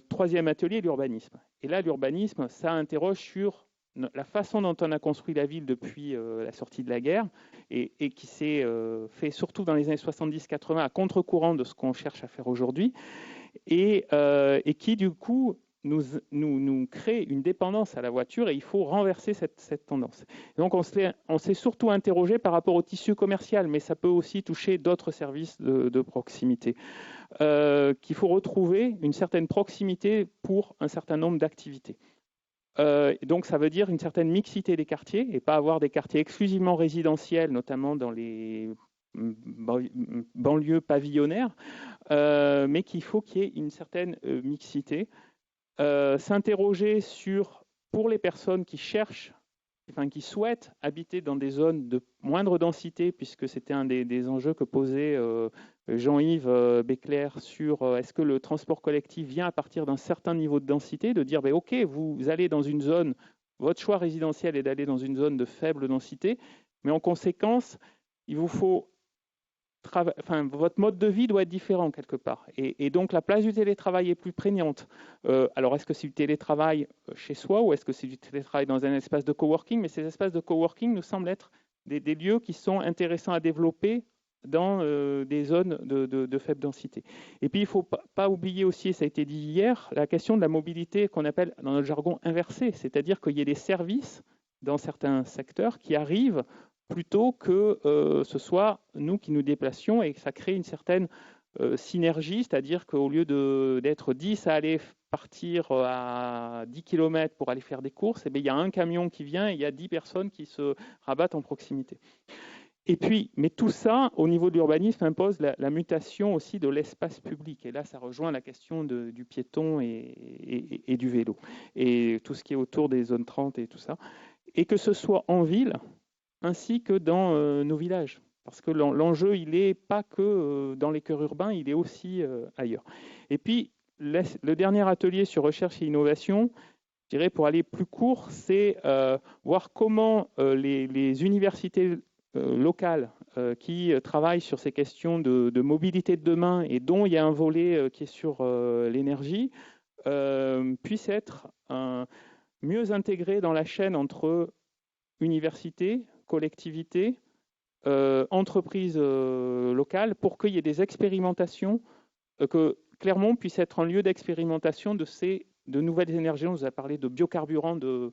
troisième atelier, l'urbanisme. Et là, l'urbanisme, ça interroge sur la façon dont on a construit la ville depuis la sortie de la guerre et qui s'est fait surtout dans les années 70-80 à contre-courant de ce qu'on cherche à faire aujourd'hui et qui, du coup, nous crée une dépendance à la voiture et il faut renverser cette tendance. Et donc on s'est surtout interrogé par rapport au tissu commercial, mais ça peut aussi toucher d'autres services de proximité, qu'il faut retrouver une certaine proximité pour un certain nombre d'activités. Donc ça veut dire une certaine mixité des quartiers et pas avoir des quartiers exclusivement résidentiels, notamment dans les banlieues pavillonnaires, mais qu'il faut qu'il y ait une certaine mixité. S'interroger sur, pour les personnes qui cherchent, enfin qui souhaitent habiter dans des zones de moindre densité, puisque c'était un des enjeux que posait Jean-Yves Bécler sur est-ce que le transport collectif vient à partir d'un certain niveau de densité, de dire ok, vous allez dans une zone, votre choix résidentiel est d'aller dans une zone de faible densité, mais en conséquence, il vous faut votre mode de vie doit être différent quelque part. Et donc, la place du télétravail est plus prégnante. Alors, est-ce que c'est du télétravail chez soi ou est-ce que c'est du télétravail dans un espace de coworking? Mais ces espaces de coworking nous semblent être des lieux qui sont intéressants à développer dans des zones de faible densité. Et puis, il ne faut pas oublier aussi, et ça a été dit hier, la question de la mobilité qu'on appelle dans notre jargon inversée, c'est-à-dire qu'il y ait des services dans certains secteurs qui arrivent plutôt que ce soit nous qui nous déplacions et que ça crée une certaine synergie, c'est-à-dire qu'au lieu d'être 10 à aller partir à 10 km pour aller faire des courses, il y a un camion qui vient et il y a 10 personnes qui se rabattent en proximité. Et puis, mais tout ça, au niveau de l'urbanisme, impose la mutation aussi de l'espace public. Et là, ça rejoint la question du piéton et du vélo. Et tout ce qui est autour des zones 30 et tout ça. Et que ce soit en ville, ainsi que dans nos villages. Parce que l'enjeu, il n'est pas que dans les cœurs urbains, il est aussi ailleurs. Et puis, le dernier atelier sur recherche et innovation, je dirais pour aller plus court, c'est voir comment les universités locales qui travaillent sur ces questions de mobilité de demain et dont il y a un volet qui est sur l'énergie, puissent être mieux intégrées dans la chaîne entre universités, collectivités, entreprises locales, pour qu'il y ait des expérimentations, que Clermont puisse être un lieu d'expérimentation de nouvelles énergies. On nous a parlé de biocarburants de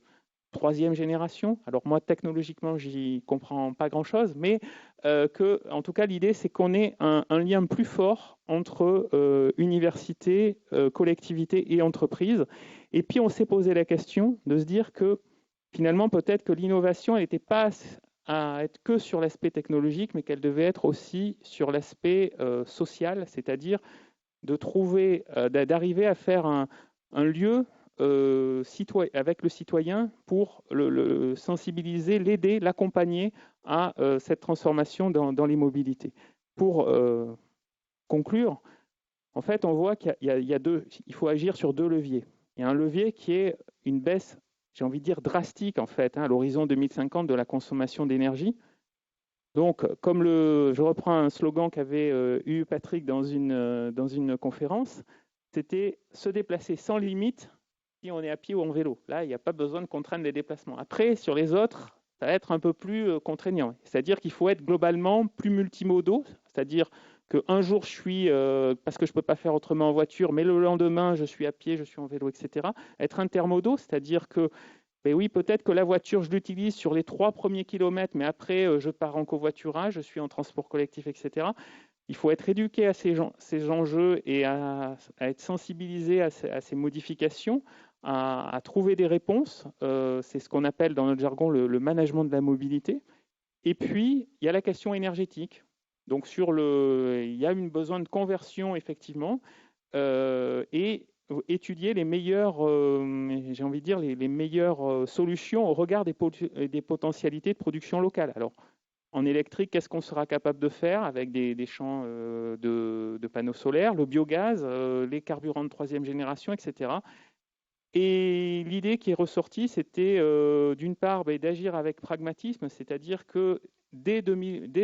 3e génération. Alors moi, technologiquement, j'y comprends pas grand-chose, mais en tout cas, l'idée, c'est qu'on ait un lien plus fort entre université, collectivité et entreprise. Et puis, on s'est posé la question de se dire que finalement, peut-être que l'innovation, elle n'était pas à être que sur l'aspect technologique, mais qu'elle devait être aussi sur l'aspect social, c'est-à-dire de trouver, d'arriver à faire un lieu avec le citoyen pour le sensibiliser, l'aider, l'accompagner à cette transformation dans les mobilités. Pour conclure, en fait, on voit qu'il il faut agir sur 2 leviers. Il y a un levier qui est une baisse, j'ai envie de dire drastique en fait, à l'horizon 2050 de la consommation d'énergie. Donc, comme je reprends un slogan qu'avait eu Patrick dans une conférence, c'était se déplacer sans limite si on est à pied ou en vélo. Là, il n'y a pas besoin de contraindre les déplacements. Après, sur les autres, ça va être un peu plus contraignant. C'est-à-dire qu'il faut être globalement plus multimodaux, c'est-à-dire qu'un jour, je suis, parce que je ne peux pas faire autrement en voiture, mais le lendemain, je suis à pied, je suis en vélo, etc. Être intermodaux, c'est-à-dire que, ben oui, peut-être que la voiture, je l'utilise sur les 3 premiers kilomètres, mais après, je pars en covoiturage, je suis en transport collectif, etc. Il faut être éduqué à ces enjeux et à être sensibilisé à ces modifications, à trouver des réponses. C'est ce qu'on appelle dans notre jargon le management de la mobilité. Et puis, il y a la question énergétique. Donc, il y a un besoin de conversion, effectivement, et étudier les meilleures, j'ai envie de dire, les meilleures solutions au regard des potentialités de production locale. Alors, en électrique, qu'est-ce qu'on sera capable de faire avec des champs de panneaux solaires, le biogaz, les carburants de 3e génération, etc. Et l'idée qui est ressortie, c'était d'une part d'agir avec pragmatisme, c'est-à-dire que dès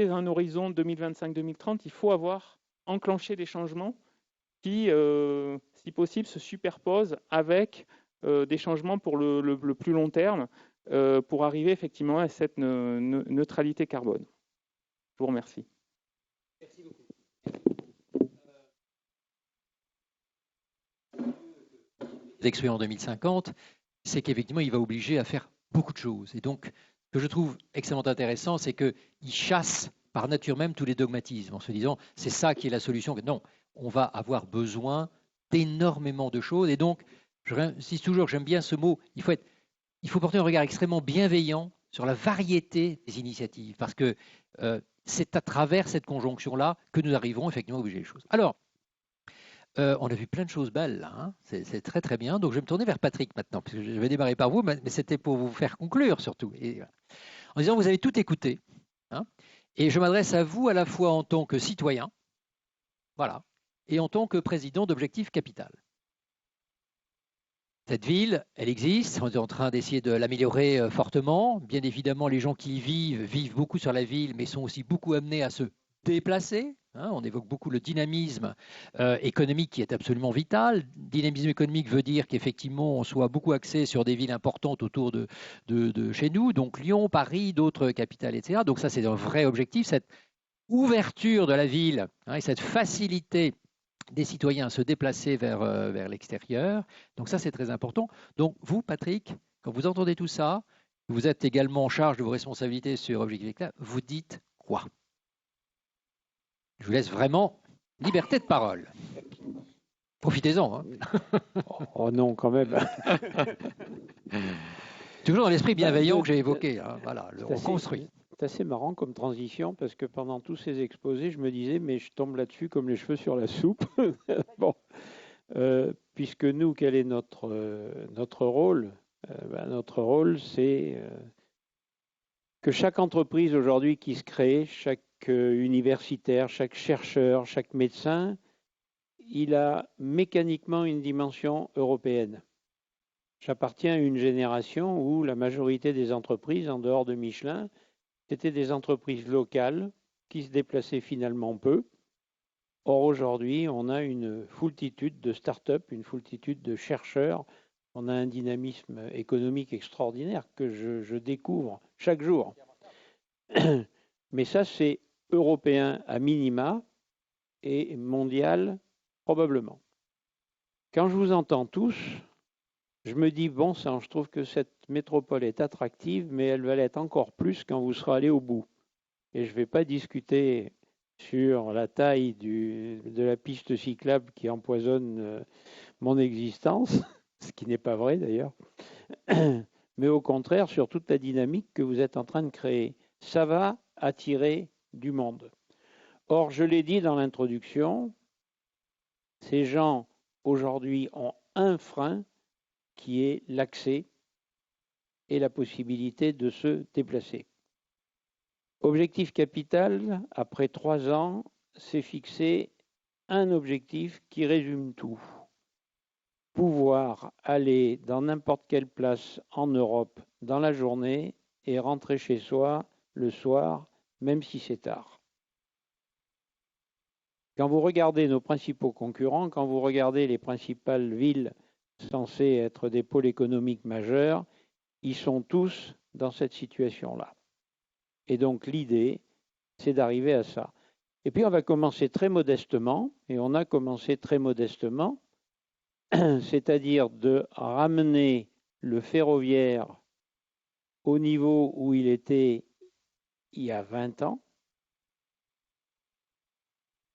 un horizon 2025-2030, il faut avoir enclenché des changements qui, si possible, se superposent avec des changements pour le plus long terme, pour arriver effectivement à cette neutralité carbone. Je vous remercie. Merci beaucoup. d'Excellent 2050, c'est qu'effectivement, il va obliger à faire beaucoup de choses. Et donc, ce que je trouve extrêmement intéressant, c'est qu'il chasse par nature même tous les dogmatismes, en se disant, c'est ça qui est la solution. Non, on va avoir besoin d'énormément de choses. Et donc, j'insiste toujours, j'aime bien ce mot, il faut porter un regard extrêmement bienveillant sur la variété des initiatives, parce que c'est à travers cette conjonction-là que nous arriverons effectivement à bouger les choses. Alors, on a vu plein de choses belles, là, hein. C'est très très bien. Donc je vais me tourner vers Patrick maintenant, parce que je vais démarrer par vous, mais c'était pour vous faire conclure surtout. Et, en disant, vous avez tout écouté, hein, et je m'adresse à vous à la fois en tant que citoyen, voilà, et en tant que président d'Objectif Capital. Cette ville, elle existe, on est en train d'essayer de l'améliorer fortement. Bien évidemment, les gens qui y vivent beaucoup sur la ville, mais sont aussi beaucoup amenés à se déplacer. Hein, on évoque beaucoup le dynamisme économique qui est absolument vital. Dynamisme économique veut dire qu'effectivement, on soit beaucoup axé sur des villes importantes autour de chez nous, donc Lyon, Paris, d'autres capitales, etc. Donc ça, c'est un vrai objectif, cette ouverture de la ville, hein, et cette facilité des citoyens à se déplacer vers l'extérieur. Donc ça, c'est très important. Donc vous, Patrick, quand vous entendez tout ça, vous êtes également en charge de vos responsabilités sur Objectif Capital, vous dites quoi? Je vous laisse vraiment liberté de parole. Profitez-en. Hein. Oh non, quand même. Toujours dans l'esprit bienveillant que j'ai évoqué. Hein. Voilà, on construit. C'est assez marrant comme transition parce que pendant tous ces exposés, je me disais, mais je tombe là-dessus comme les cheveux sur la soupe. Bon, puisque nous, quel est notre rôle? Notre rôle, c'est que chaque entreprise aujourd'hui qui se crée, chaque universitaire, chaque chercheur, chaque médecin, il a mécaniquement une dimension européenne. J'appartiens à une génération où la majorité des entreprises, en dehors de Michelin, c'était des entreprises locales qui se déplaçaient finalement peu. Or, aujourd'hui, on a une foultitude de start-up, une foultitude de chercheurs. On a un dynamisme économique extraordinaire que je découvre chaque jour. Mais ça, c'est européen à minima et mondial probablement. Quand je vous entends tous, je me dis, bon sang, je trouve que cette métropole est attractive, mais elle va l'être encore plus quand vous serez allé au bout. Et je ne vais pas discuter sur la taille de la piste cyclable qui empoisonne mon existence, ce qui n'est pas vrai d'ailleurs, mais au contraire sur toute la dynamique que vous êtes en train de créer. Ça va attirer du monde. Or, je l'ai dit dans l'introduction, ces gens aujourd'hui ont un frein qui est l'accès et la possibilité de se déplacer. Objectif Capital, après 3 ans, s'est fixé un objectif qui résume tout. Pouvoir aller dans n'importe quelle place en Europe dans la journée et rentrer chez soi le soir, même si c'est tard. Quand vous regardez nos principaux concurrents, quand vous regardez les principales villes censées être des pôles économiques majeurs, ils sont tous dans cette situation-là. Et donc l'idée, c'est d'arriver à ça. Et puis on va commencer très modestement, et on a commencé très modestement, c'est-à-dire de ramener le ferroviaire au niveau où il était il y a 20 ans.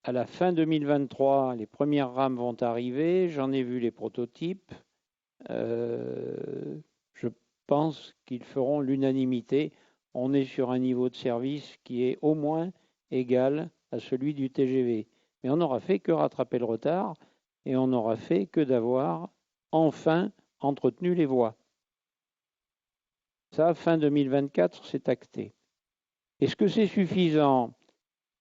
À la fin 2023, les premières rames vont arriver, j'en ai vu les prototypes. Je pense qu'ils feront l'unanimité. On est sur un niveau de service qui est au moins égal à celui du TGV. Mais on n'aura fait que rattraper le retard et on n'aura fait que d'avoir enfin entretenu les voies. Ça, fin 2024, c'est acté. Est-ce que c'est suffisant?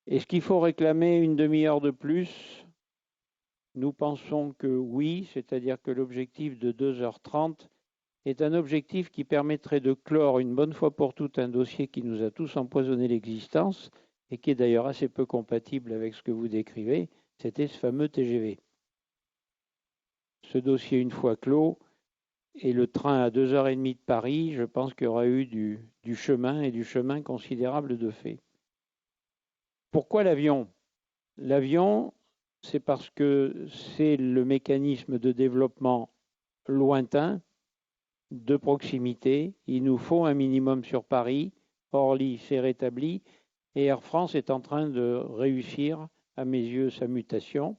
Est-ce qu'il faut réclamer une demi-heure de plus? Nous pensons que oui, c'est-à-dire que l'objectif de 2h30 est un objectif qui permettrait de clore une bonne fois pour toutes un dossier qui nous a tous empoisonné l'existence et qui est d'ailleurs assez peu compatible avec ce que vous décrivez, c'était ce fameux TGV. Ce dossier, une fois clos, et le train à 2h30 de Paris, je pense qu'il y aura eu du chemin et du chemin considérable de fait. Pourquoi l'avion? L'avion, c'est parce que c'est le mécanisme de développement lointain, de proximité. Il nous faut un minimum sur Paris. Orly s'est rétabli et Air France est en train de réussir, à mes yeux, sa mutation.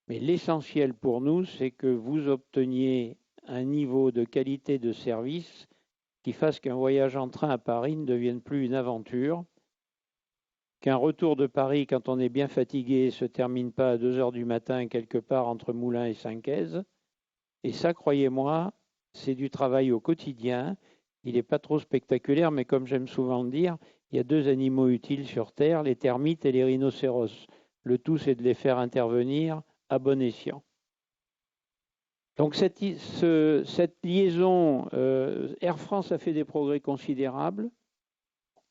Mais l'essentiel pour nous, c'est que vous obteniez un niveau de qualité de service qui fasse qu'un voyage en train à Paris ne devienne plus une aventure, qu'un retour de Paris, quand on est bien fatigué, ne se termine pas à 2 heures du matin quelque part entre Moulins et Saint-Quaise. Et ça, croyez-moi, c'est du travail au quotidien. Il n'est pas trop spectaculaire, mais comme j'aime souvent le dire, il y a 2 animaux utiles sur Terre, les termites et les rhinocéros. Le tout, c'est de les faire intervenir à bon escient. Donc cette liaison, Air France a fait des progrès considérables.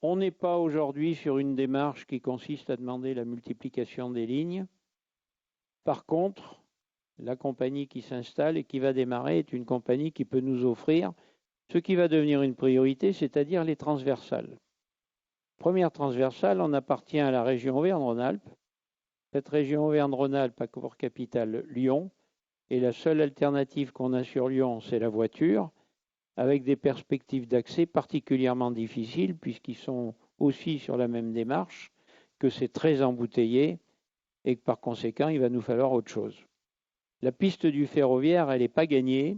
On n'est pas aujourd'hui sur une démarche qui consiste à demander la multiplication des lignes. Par contre, la compagnie qui s'installe et qui va démarrer est une compagnie qui peut nous offrir ce qui va devenir une priorité, c'est-à-dire les transversales. Première transversale, on appartient à la région Auvergne-Rhône-Alpes. Cette région Auvergne-Rhône-Alpes a pour capitale Lyon. Et la seule alternative qu'on a sur Lyon, c'est la voiture, avec des perspectives d'accès particulièrement difficiles, puisqu'ils sont aussi sur la même démarche, que c'est très embouteillé, et que par conséquent, il va nous falloir autre chose. La piste du ferroviaire, elle n'est pas gagnée,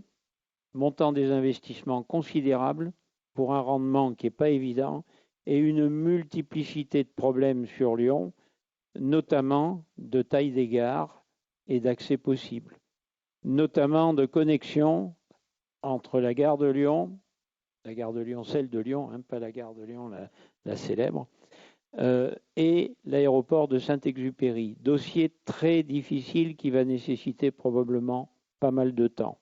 montant des investissements considérables pour un rendement qui n'est pas évident, et une multiplicité de problèmes sur Lyon, notamment de taille des gares et d'accès possible, notamment de connexion entre la gare de Lyon, celle de Lyon, pas la gare de Lyon, la célèbre, et l'aéroport de Saint-Exupéry. Dossier très difficile qui va nécessiter probablement pas mal de temps.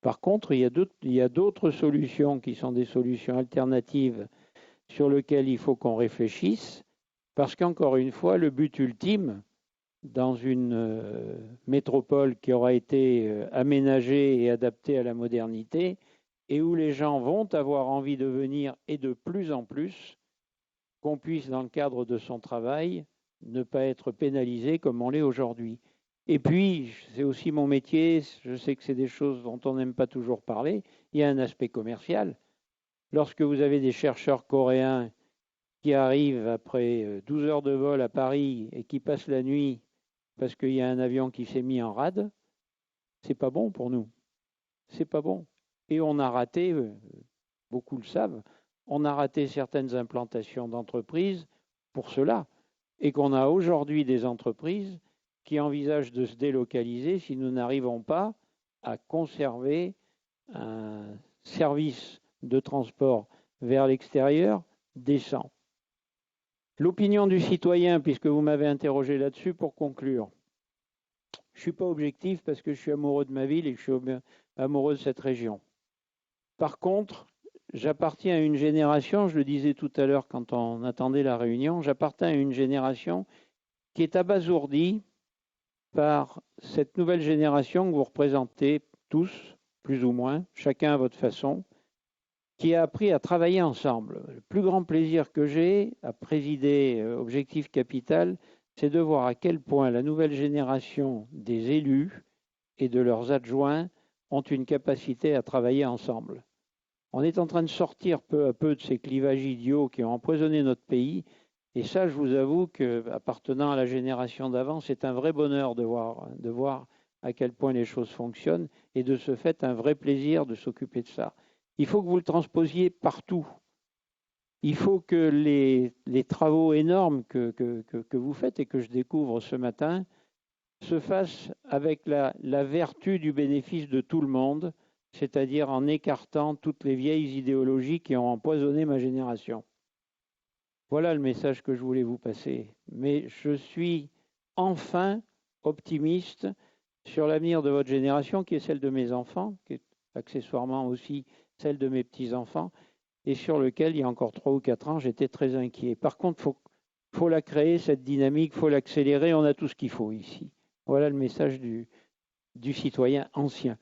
Par contre, il y a d'autres solutions qui sont des solutions alternatives sur lesquelles il faut qu'on réfléchisse, parce qu'encore une fois, le but ultime, dans une métropole qui aura été aménagée et adaptée à la modernité, et où les gens vont avoir envie de venir, et de plus en plus, qu'on puisse, dans le cadre de son travail, ne pas être pénalisé comme on l'est aujourd'hui. Et puis, c'est aussi mon métier, je sais que c'est des choses dont on n'aime pas toujours parler, il y a un aspect commercial. Lorsque vous avez des chercheurs coréens qui arrivent après 12 heures de vol à Paris et qui passent la nuit parce qu'il y a un avion qui s'est mis en rade, c'est pas bon pour nous. C'est pas bon. Et on a raté, beaucoup le savent, on a raté certaines implantations d'entreprises pour cela. Et qu'on a aujourd'hui des entreprises qui envisagent de se délocaliser si nous n'arrivons pas à conserver un service de transport vers l'extérieur décent. L'opinion du citoyen, puisque vous m'avez interrogé là-dessus, pour conclure. Je ne suis pas objectif parce que je suis amoureux de ma ville et que je suis amoureux de cette région. Par contre, j'appartiens à une génération, je le disais tout à l'heure quand on attendait la réunion, j'appartiens à une génération qui est abasourdie par cette nouvelle génération que vous représentez tous, plus ou moins, chacun à votre façon, qui a appris à travailler ensemble. Le plus grand plaisir que j'ai à présider Objectif Capital, c'est de voir à quel point la nouvelle génération des élus et de leurs adjoints ont une capacité à travailler ensemble. On est en train de sortir peu à peu de ces clivages idiots qui ont empoisonné notre pays. Et ça, je vous avoue qu'appartenant à la génération d'avant, c'est un vrai bonheur de voir à quel point les choses fonctionnent et de ce fait, un vrai plaisir de s'occuper de ça. Il faut que vous le transposiez partout. Il faut que les travaux énormes que vous faites et que je découvre ce matin se fassent avec la vertu du bénéfice de tout le monde, c'est-à-dire en écartant toutes les vieilles idéologies qui ont empoisonné ma génération. Voilà le message que je voulais vous passer. Mais je suis enfin optimiste sur l'avenir de votre génération, qui est celle de mes enfants, qui est accessoirement aussi celle de mes petits-enfants, et sur lequel, il y a encore 3 ou 4 ans, j'étais très inquiet. Par contre, il faut la créer, cette dynamique, il faut l'accélérer, on a tout ce qu'il faut ici. Voilà le message du citoyen ancien.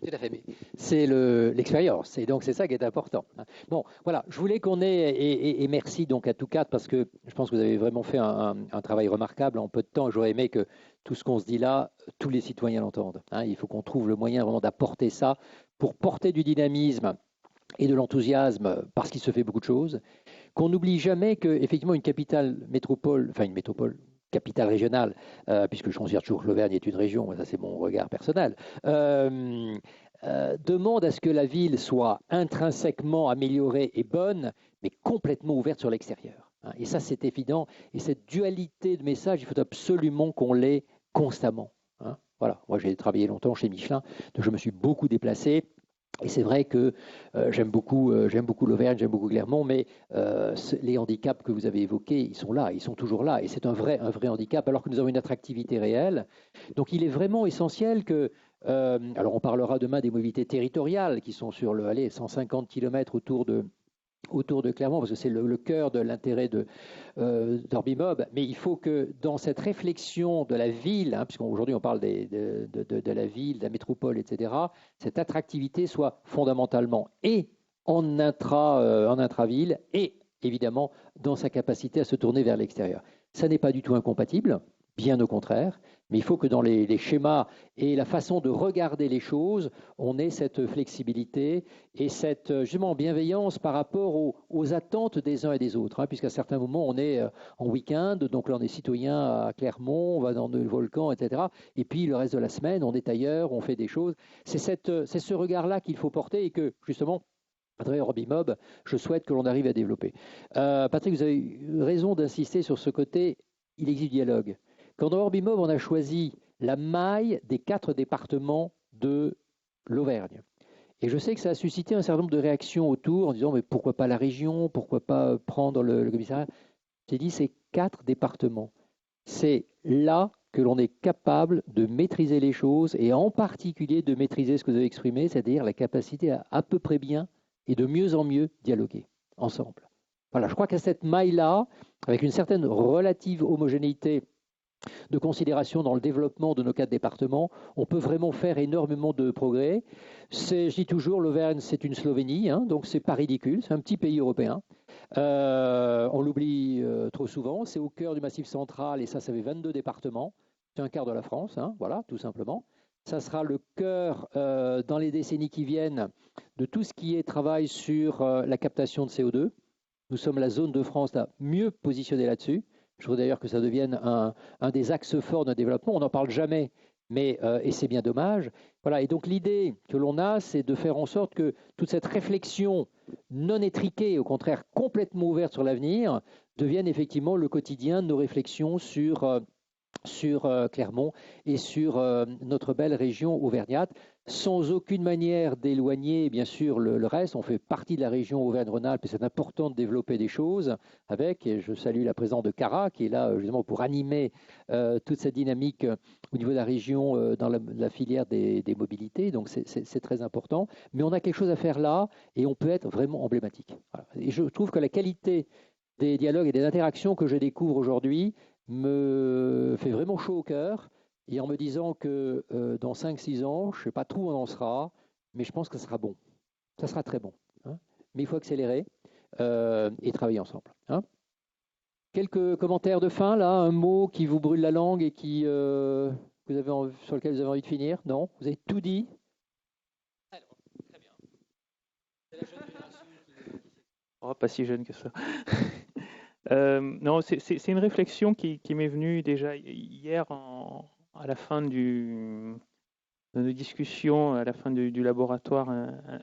Tout à fait, mais c'est l'expérience, et donc c'est ça qui est important. Bon, voilà, je voulais qu'on ait, et merci donc à tous quatre, parce que je pense que vous avez vraiment fait un travail remarquable en peu de temps. J'aurais aimé que tout ce qu'on se dit là, tous les citoyens l'entendent. Il faut qu'on trouve le moyen vraiment d'apporter ça pour porter du dynamisme et de l'enthousiasme, parce qu'il se fait beaucoup de choses, qu'on n'oublie jamais qu'effectivement une capitale métropole, enfin une métropole, capitale régionale, puisque je considère toujours que l'Auvergne est une région, ça c'est mon regard personnel, demande à ce que la ville soit intrinsèquement améliorée et bonne, mais complètement ouverte sur l'extérieur. Et ça c'est évident, et cette dualité de messages, il faut absolument qu'on l'ait constamment. Voilà, moi j'ai travaillé longtemps chez Michelin, donc je me suis beaucoup déplacé. Et c'est vrai que j'aime beaucoup l'Auvergne, j'aime beaucoup Clermont, mais les handicaps que vous avez évoqués, ils sont là, ils sont toujours là. Et c'est un vrai handicap, alors que nous avons une attractivité réelle. Donc il est vraiment essentiel que... alors on parlera demain des mobilités territoriales qui sont sur 150 km autour de Clermont, parce que c'est le cœur de l'intérêt d'Orbimob, mais il faut que dans cette réflexion de la ville, puisqu'aujourd'hui on parle de la ville, de la métropole, etc., cette attractivité soit fondamentalement et en intraville et évidemment dans sa capacité à se tourner vers l'extérieur. Ça n'est pas du tout incompatible, bien au contraire, mais il faut que dans les schémas et la façon de regarder les choses, on ait cette flexibilité et cette justement bienveillance par rapport aux attentes des uns et des autres, puisqu'à certains moments, on est en week-end, donc là on est citoyen à Clermont, on va dans le volcan, etc. Et puis le reste de la semaine, on est ailleurs, on fait des choses. C'est ce regard-là qu'il faut porter et que justement, à travers Orbimob, je souhaite que l'on arrive à développer. Patrick, vous avez eu raison d'insister sur ce côté, il existe du dialogue. Quand dans Orbimob, on a choisi la maille des 4 départements de l'Auvergne. Et je sais que ça a suscité un certain nombre de réactions autour en disant mais pourquoi pas la région, pourquoi pas prendre le commissariat. J'ai dit c'est 4 départements. C'est là que l'on est capable de maîtriser les choses et en particulier de maîtriser ce que vous avez exprimé, c'est-à-dire la capacité à peu près bien et de mieux en mieux dialoguer ensemble. Voilà, je crois qu'à cette maille-là, avec une certaine relative homogénéité de considération dans le développement de nos 4 départements, on peut vraiment faire énormément de progrès. Je dis toujours, l'Auvergne, c'est une Slovénie, donc c'est pas ridicule, c'est un petit pays européen. On l'oublie trop souvent, c'est au cœur du Massif central et ça fait 22 départements, c'est un quart de la France, voilà, tout simplement. Ça sera le cœur dans les décennies qui viennent de tout ce qui est travail sur la captation de CO2. Nous sommes la zone de France la mieux positionnée là-dessus. Je voudrais d'ailleurs que ça devienne un des axes forts d'un développement. On n'en parle jamais, mais et c'est bien dommage. Voilà. Et donc l'idée que l'on a, c'est de faire en sorte que toute cette réflexion non étriquée, au contraire complètement ouverte sur l'avenir, devienne effectivement le quotidien de nos réflexions sur Clermont et sur notre belle région auvergnate, sans aucune manière d'éloigner bien sûr le reste. On fait partie de la région Auvergne-Rhône-Alpes et c'est important de développer des choses avec, et je salue la présence de Cara qui est là justement pour animer toute cette dynamique au niveau de la région dans la filière des mobilités, donc c'est très important. Mais on a quelque chose à faire là et on peut être vraiment emblématique. Voilà. Et je trouve que la qualité des dialogues et des interactions que je découvre aujourd'hui me fait vraiment chaud au cœur, et en me disant que dans 5-6 ans, je ne sais pas trop où on en sera, mais je pense que ça sera bon. Ça sera très bon. Mais il faut accélérer et travailler ensemble. Quelques commentaires de fin, là, un mot qui vous brûle la langue et sur lequel vous avez envie de finir? Non? Vous avez tout dit? Alors, très bien. C'est la jeune génération Oh, pas si jeune que ça. Non, c'est une réflexion qui m'est venue déjà hier à la fin de nos discussions, à la fin du laboratoire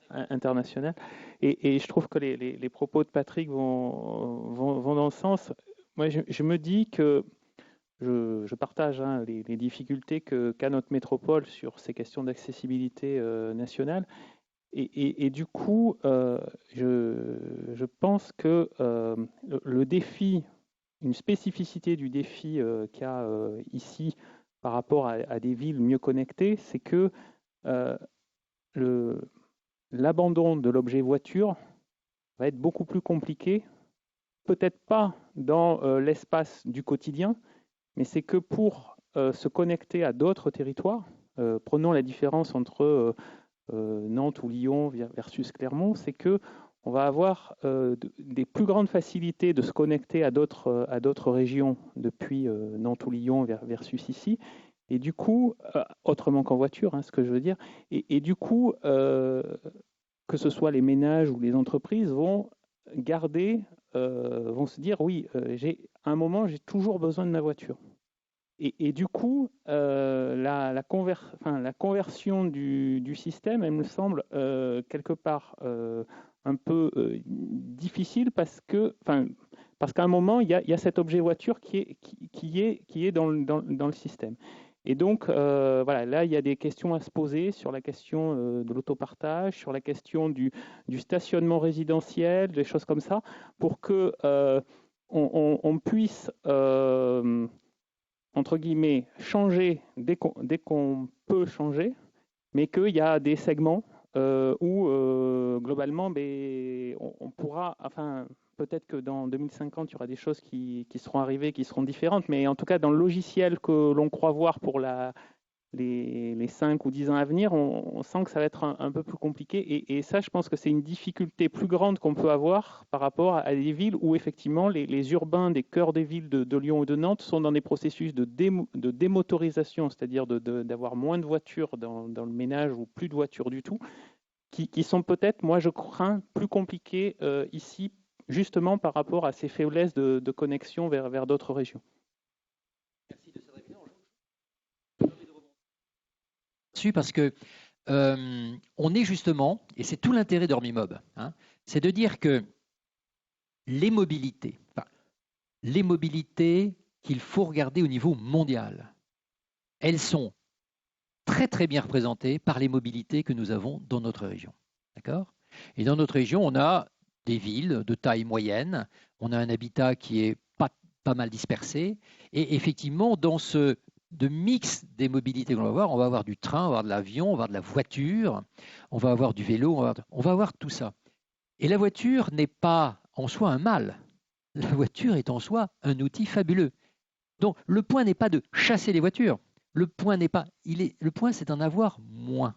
international. Et je trouve que les propos de Patrick vont dans le sens. Moi, je me dis que je partage les difficultés qu'a notre métropole sur ces questions d'accessibilité nationale. Et du coup, je pense que le défi, une spécificité du défi qu'il y a ici par rapport à des villes mieux connectées, c'est que l'abandon de l'objet voiture va être beaucoup plus compliqué, peut-être pas dans l'espace du quotidien, mais c'est que pour se connecter à d'autres territoires, prenons la différence entre Nantes ou Lyon versus Clermont, c'est que on va avoir des plus grandes facilités de se connecter à d'autres régions depuis Nantes ou Lyon versus ici. Et du coup, autrement qu'en voiture, hein, ce que je veux dire, et du coup, que ce soit les ménages ou les entreprises vont vont se dire, oui, à un moment, j'ai toujours besoin de ma voiture. Et du coup, la conversion du système, elle me semble quelque part un peu difficile parce qu'à un moment, il y a cet objet voiture qui est dans le système. Et donc, voilà, là, il y a des questions à se poser sur la question de l'autopartage, sur la question du stationnement résidentiel, des choses comme ça, pour que on puisse entre guillemets, changer dès qu'on peut changer, mais qu'il y a des segments où, globalement, on pourra, enfin, peut-être que dans 2050, il y aura des choses qui seront arrivées, qui seront différentes, mais en tout cas, dans le logiciel que l'on croit voir pour les 5 ou 10 ans à venir, on sent que ça va être un peu plus compliqué. Et ça, je pense que c'est une difficulté plus grande qu'on peut avoir par rapport à des villes où, effectivement, les urbains des cœurs des villes de Lyon ou de Nantes sont dans des processus de démotorisation, c'est-à-dire d'avoir moins de voitures dans le ménage ou plus de voitures du tout, qui sont peut-être, moi je crains, plus compliquées ici, justement par rapport à ces faiblesses de connexion vers d'autres régions. Parce que on est justement, et c'est tout l'intérêt d'Ormimob, hein, c'est de dire que les mobilités qu'il faut regarder au niveau mondial, elles sont très très bien représentées par les mobilités que nous avons dans notre région. D'accord ? Et dans notre région, on a des villes de taille moyenne, on a un habitat qui est pas mal dispersé, et effectivement, dans ce mix des mobilités qu'on va avoir du train, on va avoir de l'avion, on va avoir de la voiture, on va avoir du vélo, on va avoir tout ça. Et la voiture n'est pas en soi un mal. La voiture est en soi un outil fabuleux. Donc le point n'est pas de chasser les voitures. Le point c'est d'en avoir moins.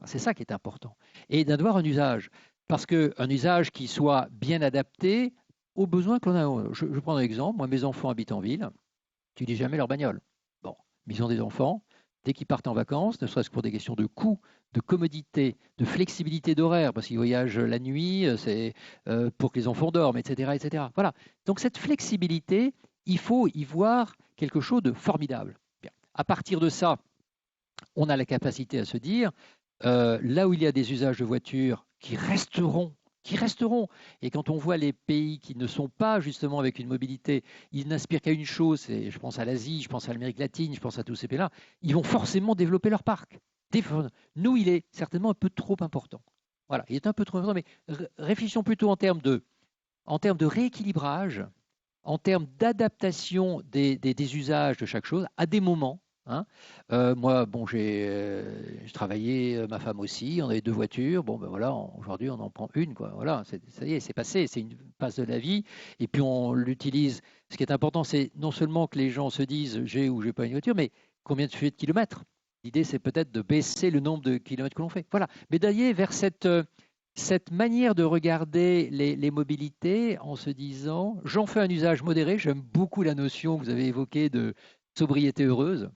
C'est ça qui est important. Et d'avoir un usage. Parce qu'un usage qui soit bien adapté aux besoins que l'on a. Je prends un exemple. Moi, mes enfants habitent en ville. Tu dis jamais leur bagnole. Bon, ils ont des enfants. Dès qu'ils partent en vacances, ne serait-ce que pour des questions de coût, de commodité, de flexibilité d'horaire, parce qu'ils voyagent la nuit, c'est pour que les enfants dorment, etc., etc. Voilà. Donc cette flexibilité, il faut y voir quelque chose de formidable. Bien. À partir de ça, on a la capacité à se dire, là où il y a des usages de voitures qui resteront. Et quand on voit les pays qui ne sont pas justement avec une mobilité, ils n'aspirent qu'à une chose, je pense à l'Asie, je pense à l'Amérique latine, je pense à tous ces pays-là, ils vont forcément développer leur parc. Nous, il est certainement un peu trop important. Voilà, il est un peu trop important, mais réfléchissons plutôt en termes de rééquilibrage, en termes d'adaptation des usages de chaque chose à des moments. Hein. Moi, bon, j'ai travaillé, ma femme aussi, on avait 2 voitures. Bon, ben voilà, aujourd'hui, on en prend une, quoi. Voilà, ça y est, c'est passé, c'est une passe de la vie. Et puis, on l'utilise. Ce qui est important, c'est non seulement que les gens se disent j'ai ou j'ai pas une voiture, mais combien tu fais de kilomètres. L'idée, c'est peut-être de baisser le nombre de kilomètres que l'on fait. Voilà, mais d'aller vers cette manière de regarder les mobilités en se disant j'en fais un usage modéré. J'aime beaucoup la notion que vous avez évoquée de sobriété heureuse.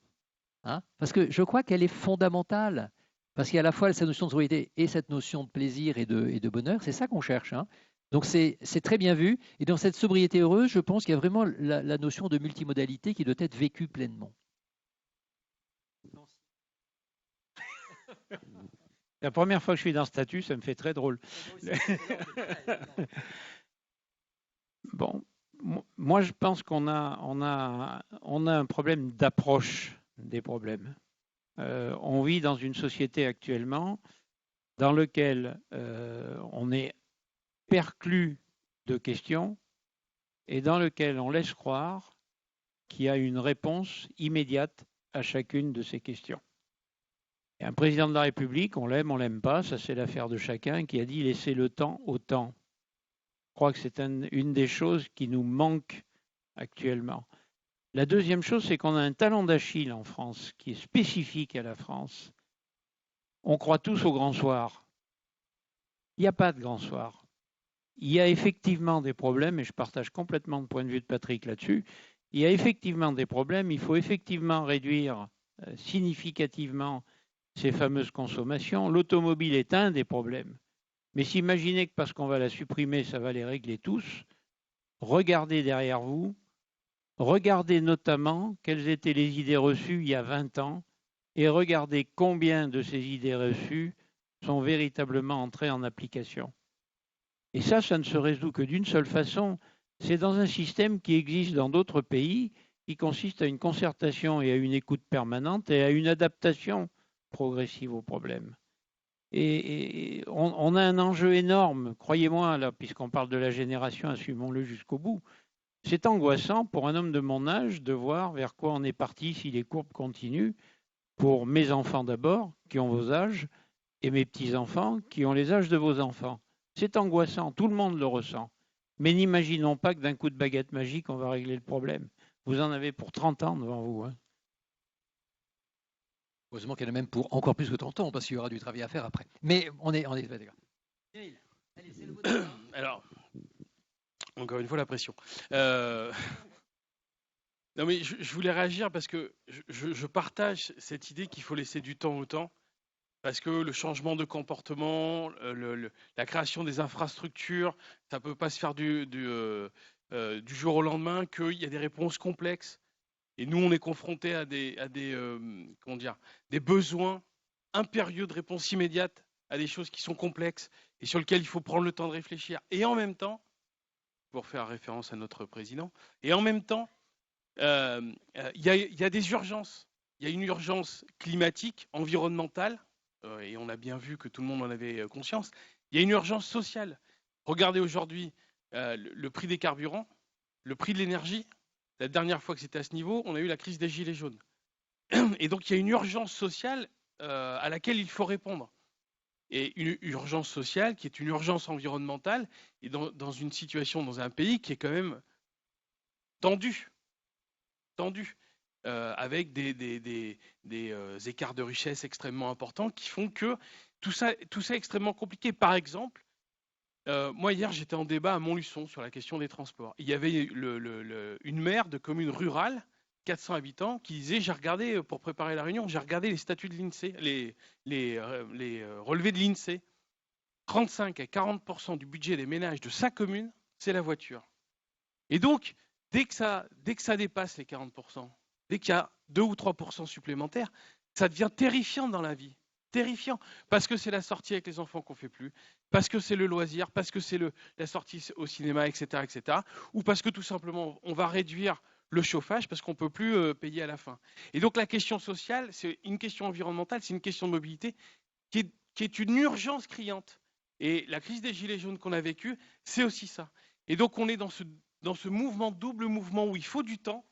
Hein, parce que je crois qu'elle est fondamentale, parce qu'il y a à la fois cette notion de sobriété et cette notion de plaisir et de bonheur, c'est ça qu'on cherche. Hein. Donc c'est très bien vu, et dans cette sobriété heureuse, je pense qu'il y a vraiment la notion de multimodalité qui doit être vécue pleinement. La première fois que je suis dans ce statut, ça me fait très drôle. Bon, moi je pense qu'on a un problème d'approche des problèmes. On vit dans une société actuellement dans laquelle on est perclus de questions et dans lequel on laisse croire qu'il y a une réponse immédiate à chacune de ces questions. Et un président de la République, on l'aime pas, ça c'est l'affaire de chacun, qui a dit laissez le temps au temps. Je crois que c'est une des choses qui nous manque actuellement. La deuxième chose, c'est qu'on a un talent d'Achille en France qui est spécifique à la France, On croit tous au grand soir. Il n'y a pas de grand soir. Il y a effectivement des problèmes, et je partage complètement le point de vue de Patrick là-dessus. Il y a effectivement des problèmes. Il faut effectivement réduire significativement ces fameuses consommations. L'automobile est un des problèmes. Mais s'imaginer que parce qu'on va la supprimer, ça va les régler tous, regardez derrière vous, regardez notamment quelles étaient les idées reçues il y a 20 ans et regardez combien de ces idées reçues sont véritablement entrées en application. Et ça ne se résout que d'une seule façon, c'est dans un système qui existe dans d'autres pays, qui consiste à une concertation et à une écoute permanente et à une adaptation progressive aux problèmes. Et on a un enjeu énorme, croyez-moi, là, puisqu'on parle de la génération, assumons-le jusqu'au bout. C'est angoissant pour un homme de mon âge de voir vers quoi on est parti si les courbes continuent, pour mes enfants d'abord, qui ont vos âges, et mes petits-enfants, qui ont les âges de vos enfants. C'est angoissant, tout le monde le ressent. Mais n'imaginons pas que d'un coup de baguette magique, on va régler le problème. Vous en avez pour 30 ans devant vous. Hein. Heureusement qu'il y en a même pour encore plus que 30 ans, parce qu'il y aura du travail à faire après. Mais on est d'accord. Alors, encore une fois, la pression. Non, mais je voulais réagir parce que je partage cette idée qu'il faut laisser du temps au temps. Parce que le changement de comportement, la création des infrastructures, ça ne peut pas se faire du jour au lendemain, qu'il y a des réponses complexes. Et nous, on est confrontés à des besoins impérieux de réponses immédiates à des choses qui sont complexes et sur lesquelles il faut prendre le temps de réfléchir. Et en même temps, pour faire référence à notre président, et en même temps, il y a des urgences. Il y a une urgence climatique, environnementale, et on a bien vu que tout le monde en avait conscience. Il y a une urgence sociale. Regardez aujourd'hui le prix des carburants, le prix de l'énergie. La dernière fois que c'était à ce niveau, on a eu la crise des gilets jaunes. Et donc il y a une urgence sociale à laquelle il faut répondre. Et une urgence sociale qui est une urgence environnementale, et dans une situation, dans un pays qui est quand même tendu. Avec des écarts de richesse extrêmement importants qui font que tout ça est extrêmement compliqué. Par exemple, moi hier j'étais en débat à Montluçon sur la question des transports. Il y avait une maire de commune rurale, 400 habitants, qui disait, j'ai regardé, pour préparer la réunion, j'ai regardé les statuts de l'INSEE, les relevés de l'INSEE. 35 à 40% du budget des ménages de sa commune, c'est la voiture. Et donc, dès que ça dépasse les 40%, dès qu'il y a 2 ou 3% supplémentaires, ça devient terrifiant dans la vie. Terrifiant. Parce que c'est la sortie avec les enfants qu'on ne fait plus, parce que c'est le loisir, parce que c'est la sortie au cinéma, etc., etc. Ou parce que tout simplement, on va réduire le chauffage parce qu'on ne peut plus payer à la fin. Et donc la question sociale, c'est une question environnementale, c'est une question de mobilité qui est une urgence criante. Et la crise des gilets jaunes qu'on a vécue, c'est aussi ça. Et donc on est dans ce mouvement, double mouvement où il faut du temps,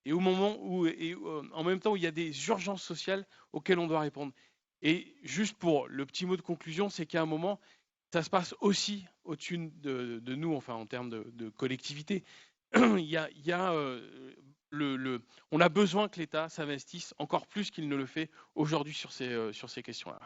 et au moment où, en même temps où il y a des urgences sociales auxquelles on doit répondre. Et juste pour le petit mot de conclusion, c'est qu'à un moment, ça se passe aussi au-dessus de nous, enfin en termes de collectivité. On a besoin que l'État s'investisse encore plus qu'il ne le fait aujourd'hui sur ces questions-là.